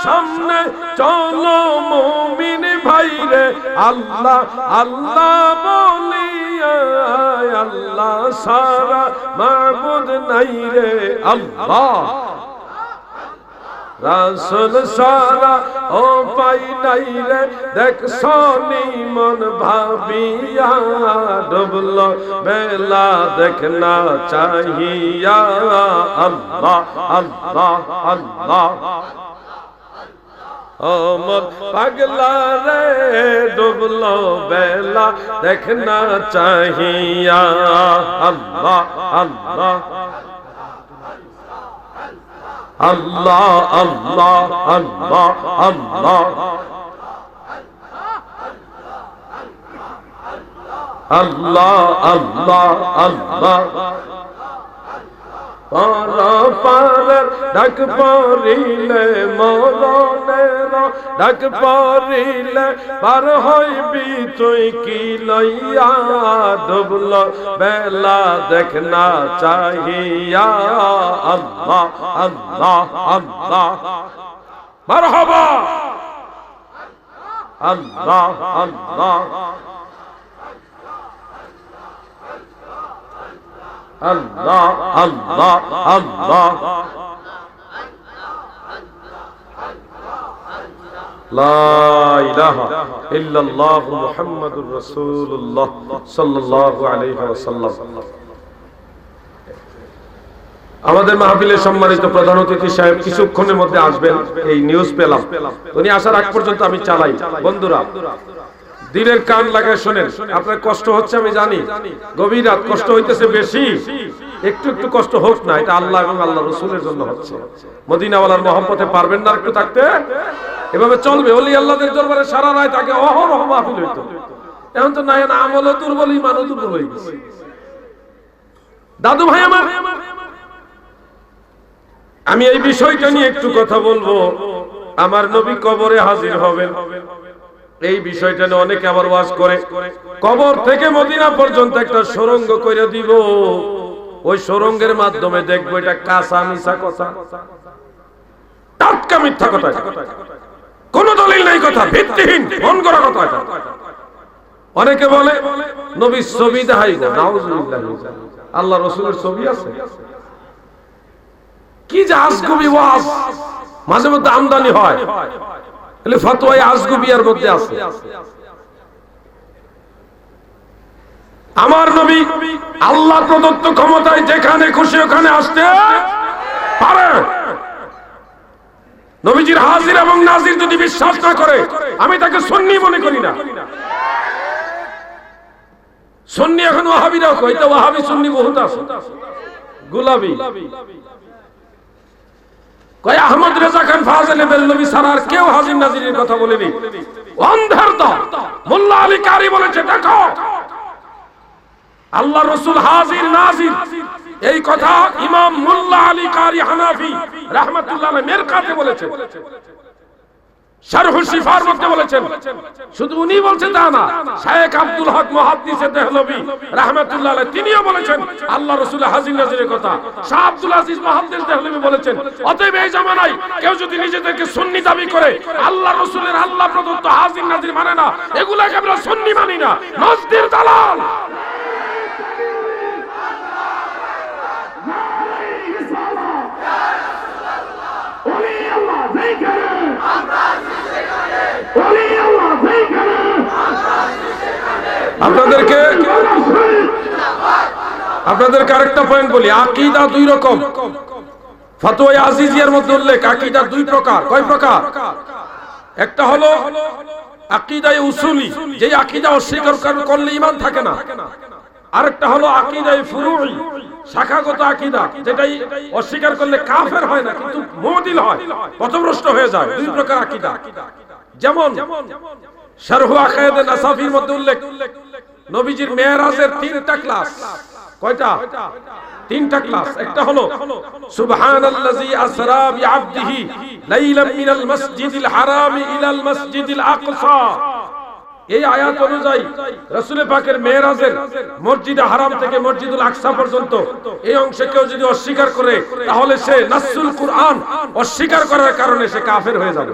Speaker 1: সামনে চলো মুমিন ভাইরে আল্লাহ আল্লাহ বলিয়া আল্লাহ সারা মাবুদ নাই রে আল্লাহ রাসূল সারা ও পাই নাই রে দেখ সোনি মন ভাবিয়া ডুবলো বেলা দেখনা চাহিয়া আল্লাহ আল্লাহ আল্লাহ ও মন পাগলা রে ডুবলো বেলা দেখনা চাহিয়া আল্লাহ আল্লাহ আল্লাহ আল্লাহ আল্লাহ আল্লাহ আল্লাহ আল্লাহ আল্লাহ পার পারের ডাক পড়িলে মরণের ডাক পড়িলে পার হইবি তুই কি লইয়া ডুবলো বেলা দেখনা চাহিয়া আল্লাহ আল্লাহ আল্লাহ মারহাবা আল্লাহ আল্লাহ আল্লাহ আল্লাহ আল্লাহ লা ইলাহা ইল্লাল্লাহু মুহাম্মাদুর রাসূলুল্লাহ সাল্লাল্লাহু আলাইহি ওয়াসাল্লাম। আমাদের মাহফিলের সম্মানিত প্রধান অতিথি সাহেব কিছুক্ষণের মধ্যে আসবেন, এই নিউজ পেলাম। উনি আসার আগ পর্যন্ত আমি চালাই। বন্ধুরা দিনের কান লাগায় শোনেন, আপনার কষ্ট হচ্ছে আমি জানি, গভীর রাত কষ্ট হইতেছে বেশি, একটু একটু কষ্ট হোক না, এটা আল্লাহ এবং আল্লাহ রাসূলের জন্য হচ্ছে। মদিনাওয়ালার মহব্বতে পারবেন না একটু থাকতে? এভাবে চলবে। ওলি আল্লাহদের দরবারে সারা রাত তাকে অহরহ মাহফিল হইতো। এখন তো নাই, আমলও দুর্বল, ইমানও দুর্বল হয়ে গেছে। দাদু ভাই আমার, আমি এই বিষয়টা নিয়ে একটু কথা বলবো। আমার নবী কবরে হাজির হবেন, এই বিষয়টা নিয়ে অনেকে আবার ওয়াজ করে। কবর থেকে মদিনা পর্যন্ত একটা সুড়ঙ্গ করে দিব, ওই সুড়ঙ্গের মাধ্যমে দেখবো এটা কাঁচা মিছা কথা, টাটকা মিথ্যা কথা, কোন দলিল নাই, কথা ভিত্তিহীন মন করা কথা। অনেকে বলে নবীর ছবি দেখাইবো, নাউজুবিল্লাহ। আল্লাহ রাসূলের ছবি আছে? কি যে আজগুবি ওয়াজ মাঝে মধ্যে আমদানি হয়, এলে ফতোয়া আজগুবিয়ার মধ্যে আছে। আমার নবী আল্লাহ প্রদত্ত ক্ষমতায় যেখানে খুশি ওখানে আসতে পারে। নবীজির হাজির এবং নাজির যদি বিশ্বাস না করে, আমি তাকে সুন্নি মনে করি না। সুন্নি এখন ওয়াহাবিরাও কয়, তো ওয়াহাবি সুন্নি বহুত আছে, গোলাপি কয় আহমদ রেজা খান ফাজলে বেলনবী ছাড়া আর কেউ হাজির নাজিরের কথা বলেনি। অন্ধের দল মোল্লা আলী কারি বলেছে, দেখো আল্লাহ রাসূল হাজির নাজির এই কথা ইমাম মোল্লা আলী কারি হানাফি রাহমাতুল্লাহ আলাইহি মেরকাতে বলেছেন, শারহুল শিফার মধ্যে বলেছেন। শুধু উনি বলছেন তা না, শায়েখ আব্দুল হক মুহাদ্দিস দেহলভী রাহমাতুল্লাহ আলাইহি তিনিও বলেছেন আল্লাহ রাসূলের হাজির নাজিরের কথা। শাহ আব্দুল আজিজ মুহাদ্দিস দেহলভী বলেছেন, অতএব এই জামানায় কেউ যদি নিজেদেরকে সুন্নি দাবি করে আল্লাহ রাসূলের আল্লাহ প্রদত্ত হাজির নাজির মানে না, এগুলাকে আমরা সুন্নি মানি না, নজদির দালাল। আপনাদেরকে আরেকটা পয়েন্ট বলি, আকীদা দুই রকম। ফতোয়া আজিজিয়ার মধ্যে উল্লেখ আকীদা দুই প্রকার। কয় প্রকার? একটা হলো আকীদায়ে উসুলি, যে আকীদা অস্বীকার করলে ঈমান থাকে না। আরেকটা হলো আকীদায়ে ফুরুই, শাখাগত আকীদা, যেটাই অস্বীকার করলে কাফের হয় না কিন্তু মুদিল হয়, পথভ্রষ্ট হয়ে যায়। দুই প্রকার আকীদা। যেমন শারহু আকায়েদে নাসাফির মধ্যে উল্লেখ নবীজির মেরাজের তিনটা ক্লাস। কয়টা? তিনটা ক্লাস। একটা হলো সুবহানাল্লাযী আসরা বিআবদিহি লাইলাম মিনাল মাসজিদিল হারামি ইলাল মাসজিদিল আকসা। এই আয়াত অনুযায়ী রাসূল পাকের মেরাজের মসজিদে হারাম থেকে মসজিদুল আকসা পর্যন্ত এই অংশে কেউ যদি অস্বীকার করে তাহলে সে নাসুল কুরআন অস্বীকার করার কারণে সে কাফের হয়ে যাবে।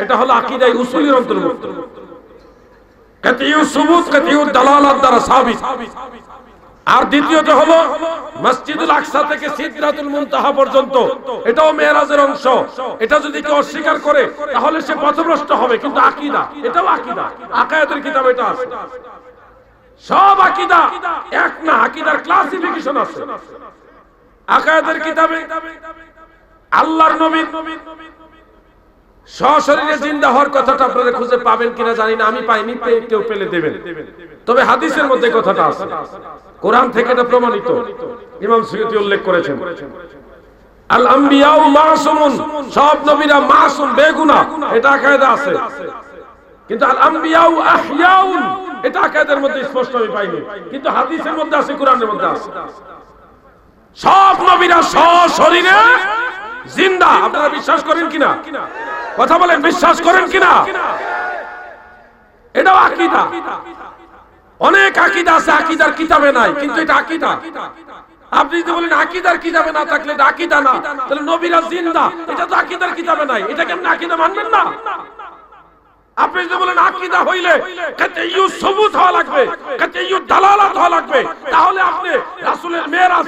Speaker 1: এটা হলো আকীদায়ে উসুলির অন্তর্ভুক্ত। কাতিউ সুবুত কাতিউ দালালাত দ্বারা সাবিত। আর দ্বিতীয়ত হলো মসজিদুল আকসা থেকে সিদরাতুল মুনতাহা পর্যন্ত, এটাও মেরাজের অংশ। এটা যদি কেউ অস্বীকার করে তাহলে সে পথভ্রষ্ট হবে। কিন্তু আকীদা, এটাও আকীদা, আকায়েদের কিতাব এটা আছে। সব আকীদা এক না, আকীদার ক্লাসিফিকেশন আছে। আকায়েদের কিতাবে আল্লাহর নবী সশরীরে জিন্দা হওয়ার কথাটা আপনারা খুঁজে পাবেন কিনা জানি না, আমি পাইনি, কেউ পেলে দেবেন। তবে হাদিসের মধ্যে কথাটা আছে, কোরআন থেকে এটা প্রমাণিত। ইমাম সুয়ুতী উল্লেখ করেছেন আল আম্বিয়াউ মাসুমুন, সব নবীরা মাসুম, বেগুনাহ, এটা আকায়েদে আছে। কিন্তু আল আম্বিয়াউ আহইয়াউন, এটা আকায়েদের মধ্যে স্পষ্ট আমি পাইনি, কিন্তু হাদিসের মধ্যে আছে, কোরআনের মধ্যে আছে। সব নবীরা সশরীরে জিন্দা। আপনারা বিশ্বাস করেন কিনা? কথা বলেন, বিশ্বাস করেন কিনা? এটাও আকীদা। অনেক আকীদা আছে আকীদার কিতাবে নাই, কিন্তু এটা আকীদা। আপনি যদি বলেন আকীদার কিতাবে না থাকলে এটা আকীদা না, তাহলে নবীরা জিন্দা, এটা তো আকীদার কিতাবে নাই, এটা কেমনে আকীদা মানবেন না? আপনি যদি বলেন আকীদা হইলে কাতিউ সুবুত হওয়া লাগবে, কাতিউ দালালাত হওয়া লাগবে, তাহলে আপনি রাসূলের মেরাজ,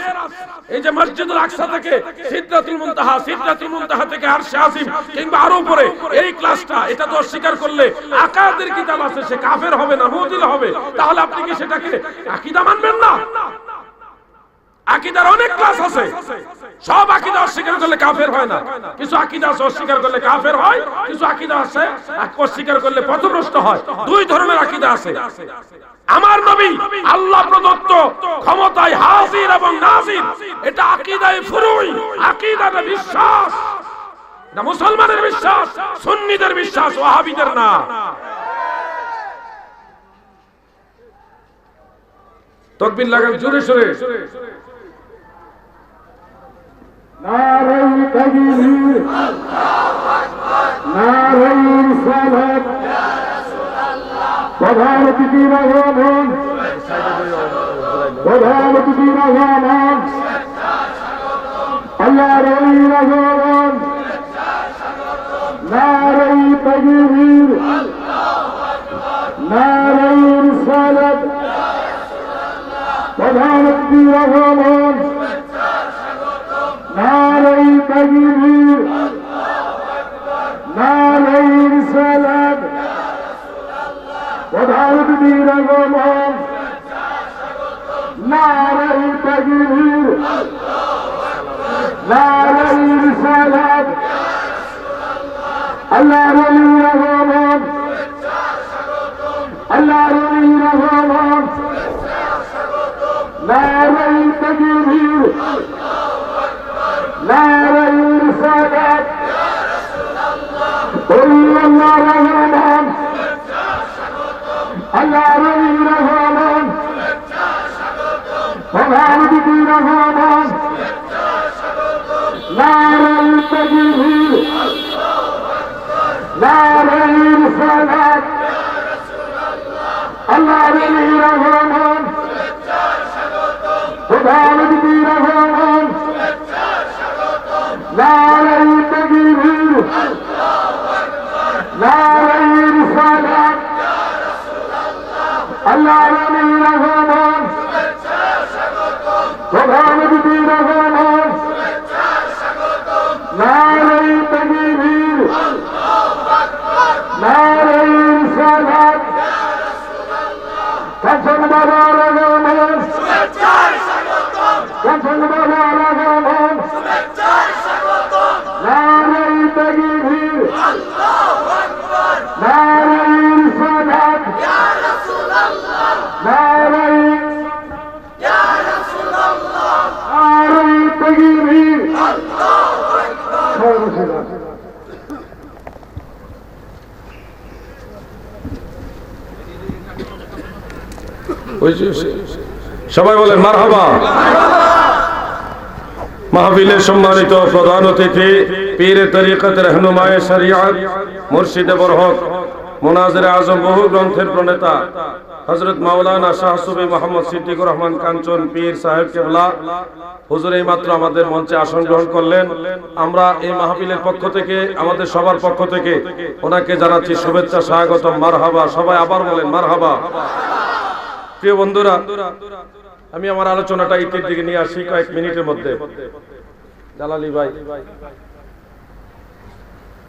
Speaker 1: এই যে মসজিদুল আকসা থেকে সিদরাতুল মুনতাহা, সিদরাতুল মুনতাহা থেকে আরশে আজিম কিংবা আরো উপরে, এই ক্লাসটা এটা তো অস্বীকার করলে আকায়েদের কিতাব আছে, সে কাফের হবে না, মুদিল হবে। তাহলে আপনি কি সেটাকে আকীদা মানবেন না? আকীদার অনেক ক্লাস আছে, সব আকীদা অস্বীকার করলে কাফের হয় না। কিছু আকীদা অস্বীকার করলে কাফের হয়, কিছু আকীদা আছে অস্বীকার করলে পথভ্রষ্ট হয়। দুই ধরনের আকীদা আছে। আমার নবী আল্লাহ প্রদত্ত ক্ষমতায় হাজির এবং নাজির, এটা আকীদায়ে ফুরুই, আকীদাতে বিশ্বাস, না মুসলমানের বিশ্বাস, সুন্নিদের বিশ্বাস, ওয়াহাবিদের না। তাকবীর লাগান জোরে সোরে।
Speaker 3: নারায়ে তাকবীর, আল্লাহু আকবার, নারায়ে রিসালাত, ইয়া রাসূলুল্লাহ। প্রধান অতিথি রহমান, প্রধান অতিথি রহমান, আল্লাহর ওলি রহমান, নারায়ে তাকবীর, আল্লাহু আকবার, নারায়ে রিসালাত, ইয়া রাসূলুল্লাহ। প্রধান অতিথি রহমান, নারায়ে তাকবীর, আল্লাহু আকবার, নারায়ে রিসালাত, ইয়া রাসূলুল্লাহ। প্রধান অতিথি রহমান, নারায়ে তাকবীর, আল্লাহু আকবার, নারায়ে রিসালাত, ইয়া রাসূলুল্লাহ। আল্লাহর ওলি রহমান, আল্লাহর ওলি রহমান, নারায়ে তাকবীর, নারায়ে রিসালাত, ইয়া রাসূলুল্লাহ। আল্লাহ রহমান, আল্লাহর ওলি রহমান, প্রধান অতিথি রহমান, নারায়ণ সালাত আল্লাহ নবী রহমান প্রধান অতিথি রহমান নারায়ণ তাকবীর নারায়ণ সালাত আল্লাহ নবী রহমান প্রধান অতিথি রহমান নারায়ণ তাকবীর নারায়ণ সালাত কাঞ্চন বাবা রহমান কাঞ্চন বাবা রহমান নারায়ণ তাকবীর নারায়ণ সালাত নারায়ণ নারায়ণ তাকবীর
Speaker 1: সবাই বলেন মারহাবা। মাহফিলের সম্মানিত প্রধান অতিথি পীরে তরিকত রহনুমায়ে শরিয়ত মুর্শিদে বরহক মুনাজিরে আজম বহু গ্রন্থের প্রণেতা হযরত মাওলানা শাহ সুফি মোহাম্মদ সিদ্দিকুর রহমান কাঞ্চন পীর সাহেব কেবলা হুজুর এই মাত্র আমাদের মঞ্চে আসন গ্রহণ করলেন। আমরা এই মাহফিলের পক্ষ থেকে আমাদের সবার পক্ষ থেকে ওনাকে জানাচ্ছি শুভেচ্ছা, স্বাগতম, মারহাবা। সবাই আবার বলেন মারহাবা। প্রিয় বন্ধুরা, আমি আমার আলোচনাটা ইতির দিকে নিয়ে আসি কয়েক মিনিটের মধ্যে। জালালি ভাই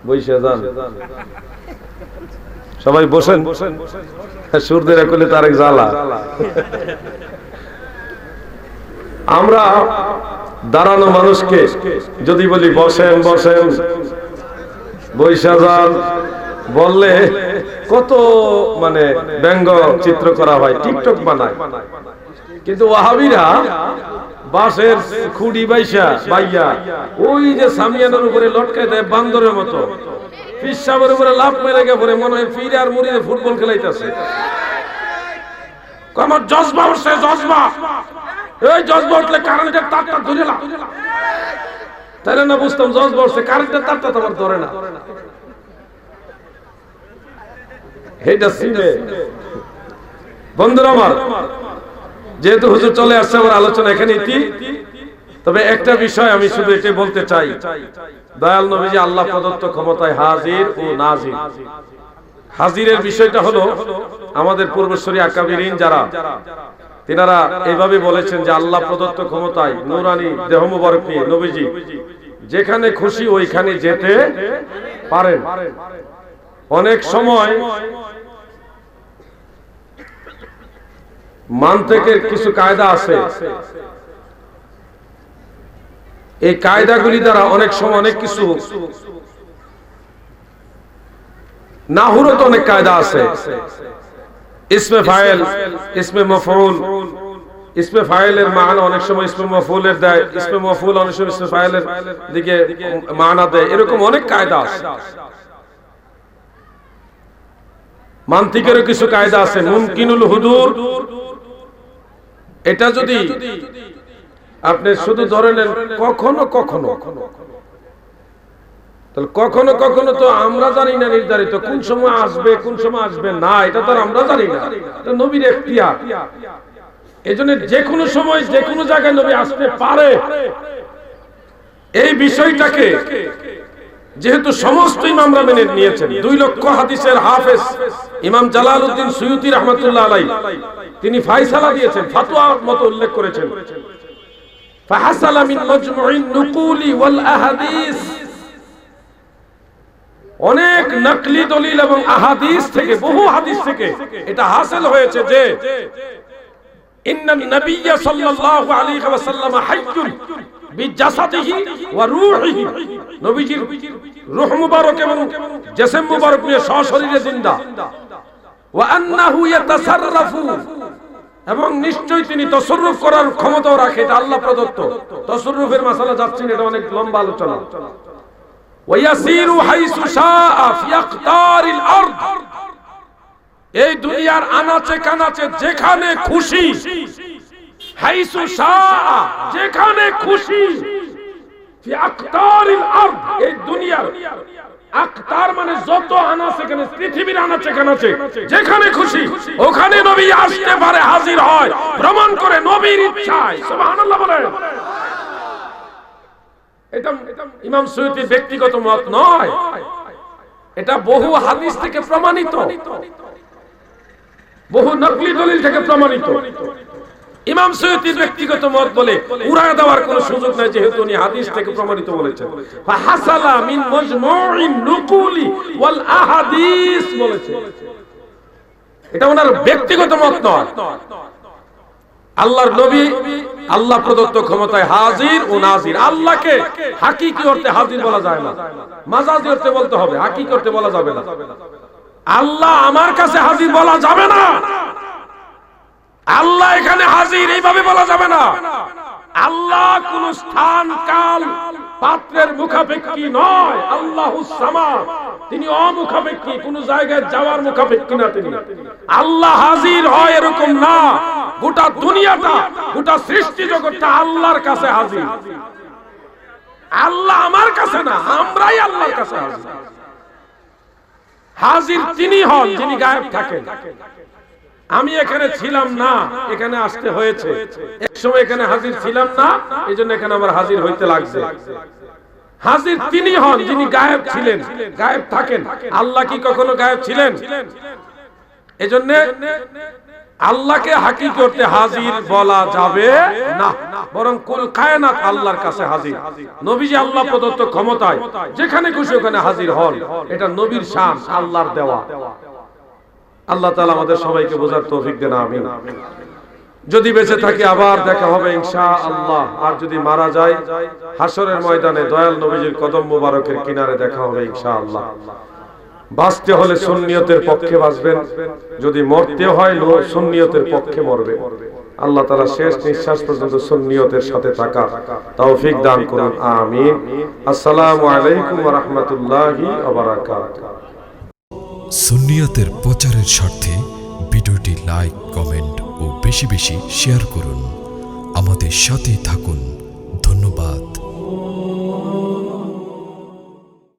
Speaker 1: বইসা যান, সবাই বসেন, সুরদের একলে তার এক জ্বালা। আমরা দাঁড়ানো মানুষকে যদি বলি বসেন বসেন বইসা যান বললে কত মানে ব্যঙ্গ চিত্র করা হয়, টিকটক বানায়। কিন্তু ওয়াহাবিরা বাঁশের খুঁড়ি বাইয়া ওই যে সামিয়ানের উপরে লটকায় দেয় বান্দরের মতো, পিসাবের উপরে লাফ মেরে গে পরে মনে হয় ফিরে আর মুড়িয়ে ফুটবল খেলাইতেছে। আমার জজবা উঠছে, জজবা, এই জজবা উঠলে কারেন্টের তারটা ধরে না, তাইলে না বুঝতাম জজবা উঠছে, কারেন্টের তারটা তোমার ধরে না। বন্ধুরা আমার, যেহেতু হুজুর চলে আসছে আমার আলোচনা এখানে ইতি, তবে একটা বিষয় আমি শুধু এটাই বলতে চাই, দয়াল নবীজি আল্লাহ প্রদত্ত ক্ষমতায় হাজির ও নাজির। হাজিরের বিষয়টা হলো আমাদের পূর্বসূরি আকাবিরিন যারা তিনারা এইভাবে বলেছেন যে আল্লাহ প্রদত্ত ক্ষমতায় নূরানি দেহ মুবারক নিয়ে নবীজি যেখানে খুশি ওইখানে যেতে পারেন। অনেক সময় মানতেকের কিছু কায়দা আছে, এই কায়দাগুলি দ্বারা অনেক সময় অনেক কিছু নাহুরত অনেক কায়দা আছে। ইসমে ফাইল, ইসমে মফউল, ইসমে ফাইলের মানা অনেক সময় ইসমে মফউলের দেয়, ইসমে মফউল অনেক সময় ইসমে ফাইলের দিকে মানা দেয়, এরকম অনেক কায়দা আছে। মান্তিকেরও কিছু কায়দা আছে। মুমকিনুল হুদুর, এটা যদি আপনি শুধু ধরে নেন কখনো কখনো, তাহলে কখনো কখনো তো আমরা জানি না নির্ধারিত কোন সময় আসবে কোন সময় আসবে না, এটা তো আমরা জানি না, এটা নবীর ইখতিয়ার। এজন্য যে কোনো সময় যে কোনো জায়গায় নবী আসতে পারে। এই বিষয়টাকে যেহেতু সমস্ত ইমামরা মেনে নিয়েছেন, 2 লক্ষ হাদিসের হাফেজ ইমাম জালালউদ্দিন সুয়ুতী রাহমাতুল্লাহ আলাইহি তিনি ফায়সালা দিয়েছেন, ফতোয়া মত উল্লেখ করেছেন, ফাহাসালা মিন মাজমুইন নুকুলি ওয়াল আহাদিস, অনেক নকলি দলিল এবং আহাদিস থেকে, বহু হাদিস থেকে এটা হাসিল হয়েছে যে ইন্নান নাবিয়্যা সাল্লাল্লাহু আলাইহি ওয়াসাল্লাম হাইয়্যুন বিজাসাদিহি ওয়া রূহিহি, নবীজির রূহ মুবারক এবং জিসম মুবারক নিয়ে সশরীরে জিন্দা। ওয়া আন্নাহু ইয়াতাসাররাফু, এবং নিশ্চয়ই তিনি তাসাররুফ করার ক্ষমতাও রাখে, এটা আল্লাহ প্রদত্ত। তাসাররুফের মাসালা যাচ্ছে না, এটা অনেক লম্বা আলোচনা। ওয়া ইয়াসিরু হাইসু শাআ ফি আকতারিল আরদ, এই দুনিয়ার আনাচে কানাচে যেখানে খুশি, হাইসু শাআ যেখানে খুশি, ফি আকতারিল আরদ, এই দুনিয়ার তার মানে যত আনাচ এখানে পৃথিবীর আনাচ এখানে আছে, যেখানে খুশি ওখানে নবী আসতে পারে, হাজির হয়, প্রমাণ করে নবীর ইচ্ছায়। সুবহানাল্লাহ বলেন। এটা ইমাম সুয়ুতির ব্যক্তিগত মত নয়, এটা বহু হাদিস থেকে প্রমাণিত, বহু নকলি দলিল থেকে প্রমাণিত। ইমাম সুয়ুতির ব্যক্তিগত মত বলে উড়ায় দেওয়ার কোনো সুযোগ নাই, যেহেতু উনি হাদিস থেকে প্রমাণিত বলেছেন। ফাহাসালা মিন মাজমুইন নুকুলি ওয়াল আহাদিস বলেছেন, এটা ওনার ব্যক্তিগত মত নয়। আল্লাহর নবী আল্লাহ প্রদত্ত ক্ষমতায় হাজির ও নাজির। আল্লাহকে হাকিকি অর্থে হাজির বলা যায় না, মাজাজি অর্থে বলতে হবে, হাকিকি অর্থে বলা যাবে না। আল্লাহ আমার কাছে হাজির বলা যাবে না, আল্লাহ এখানে হাজির এইভাবে বলা যাবে না। আল্লাহ কোন স্থান কাল পাত্রের মুখাপেক্ষী নয়। আল্লাহুস সামাদ, তিনি অমুখাপেক্ষী, কোন জায়গায় যাওয়ার মুখাপেক্ষী না। তিনি আল্লাহ হাজির হয় এরকম না, গোটা দুনিয়াটা, গোটা সৃষ্টি জগৎটা আল্লাহর কাছে হাজির। আল্লাহ আমার কাছে না, আমরাই আল্লাহর কাছে হাজির। হাজির তিনি হন যিনি গায়েব থাকেন। আমি এখানে ছিলাম না, এখানে আসতে হয়েছে। এক সময় এখানে হাজির ছিলাম না, এইজন্য এখানে আমার হাজির হইতে লাগছে। হাজির তিনি হন যিনি গায়েব ছিলেন, গায়েব থাকেন। আল্লাহ কি কখনো গায়েব ছিলেন? এজন্য আল্লাহকে হাকিকি অর্থে হাজির বলা যাবে না, বরং কুল কায়নাত আল্লাহর কাছে হাজির। নবীজি আল্লাহ প্রদত্ত ক্ষমতায় যেখানে খুশি ওখানে হাজির হন, এটা নবীর শান, আল্লাহর দেওয়া। আল্লাহ তাআলা আমাদের সবাইকে বোঝার তৌফিক দেন, আমিন। যদি বেঁচে থাকি আবার দেখা হবে ইনশাআল্লাহ, আর যদি মারা যায় হাসরের ময়দানে দয়াল নবীজির কদম মোবারকের কিনারে দেখা হবে ইনশাআল্লাহ। বাঁচতে হলে সুন্নিয়তের পক্ষে বাঁচবেন, যদি মরতে হয় সুন্নিয়তের পক্ষে মরবে। আল্লাহ তাআলা শেষ নিঃশ্বাস পর্যন্ত সুন্নিয়তের সাথে থাকা তৌফিক দান করুন, আমিন। আসসালামু আলাইকুম ওয়া রাহমাতুল্লাহি ওয়া বারাকাতুহু।
Speaker 2: সুন্নিয়তের প্রচারের স্বার্থে ভিডিওটি লাইক, কমেন্ট ও বেশি বেশি শেয়ার করুন। আমাদের সাথে থাকুন। ধন্যবাদ।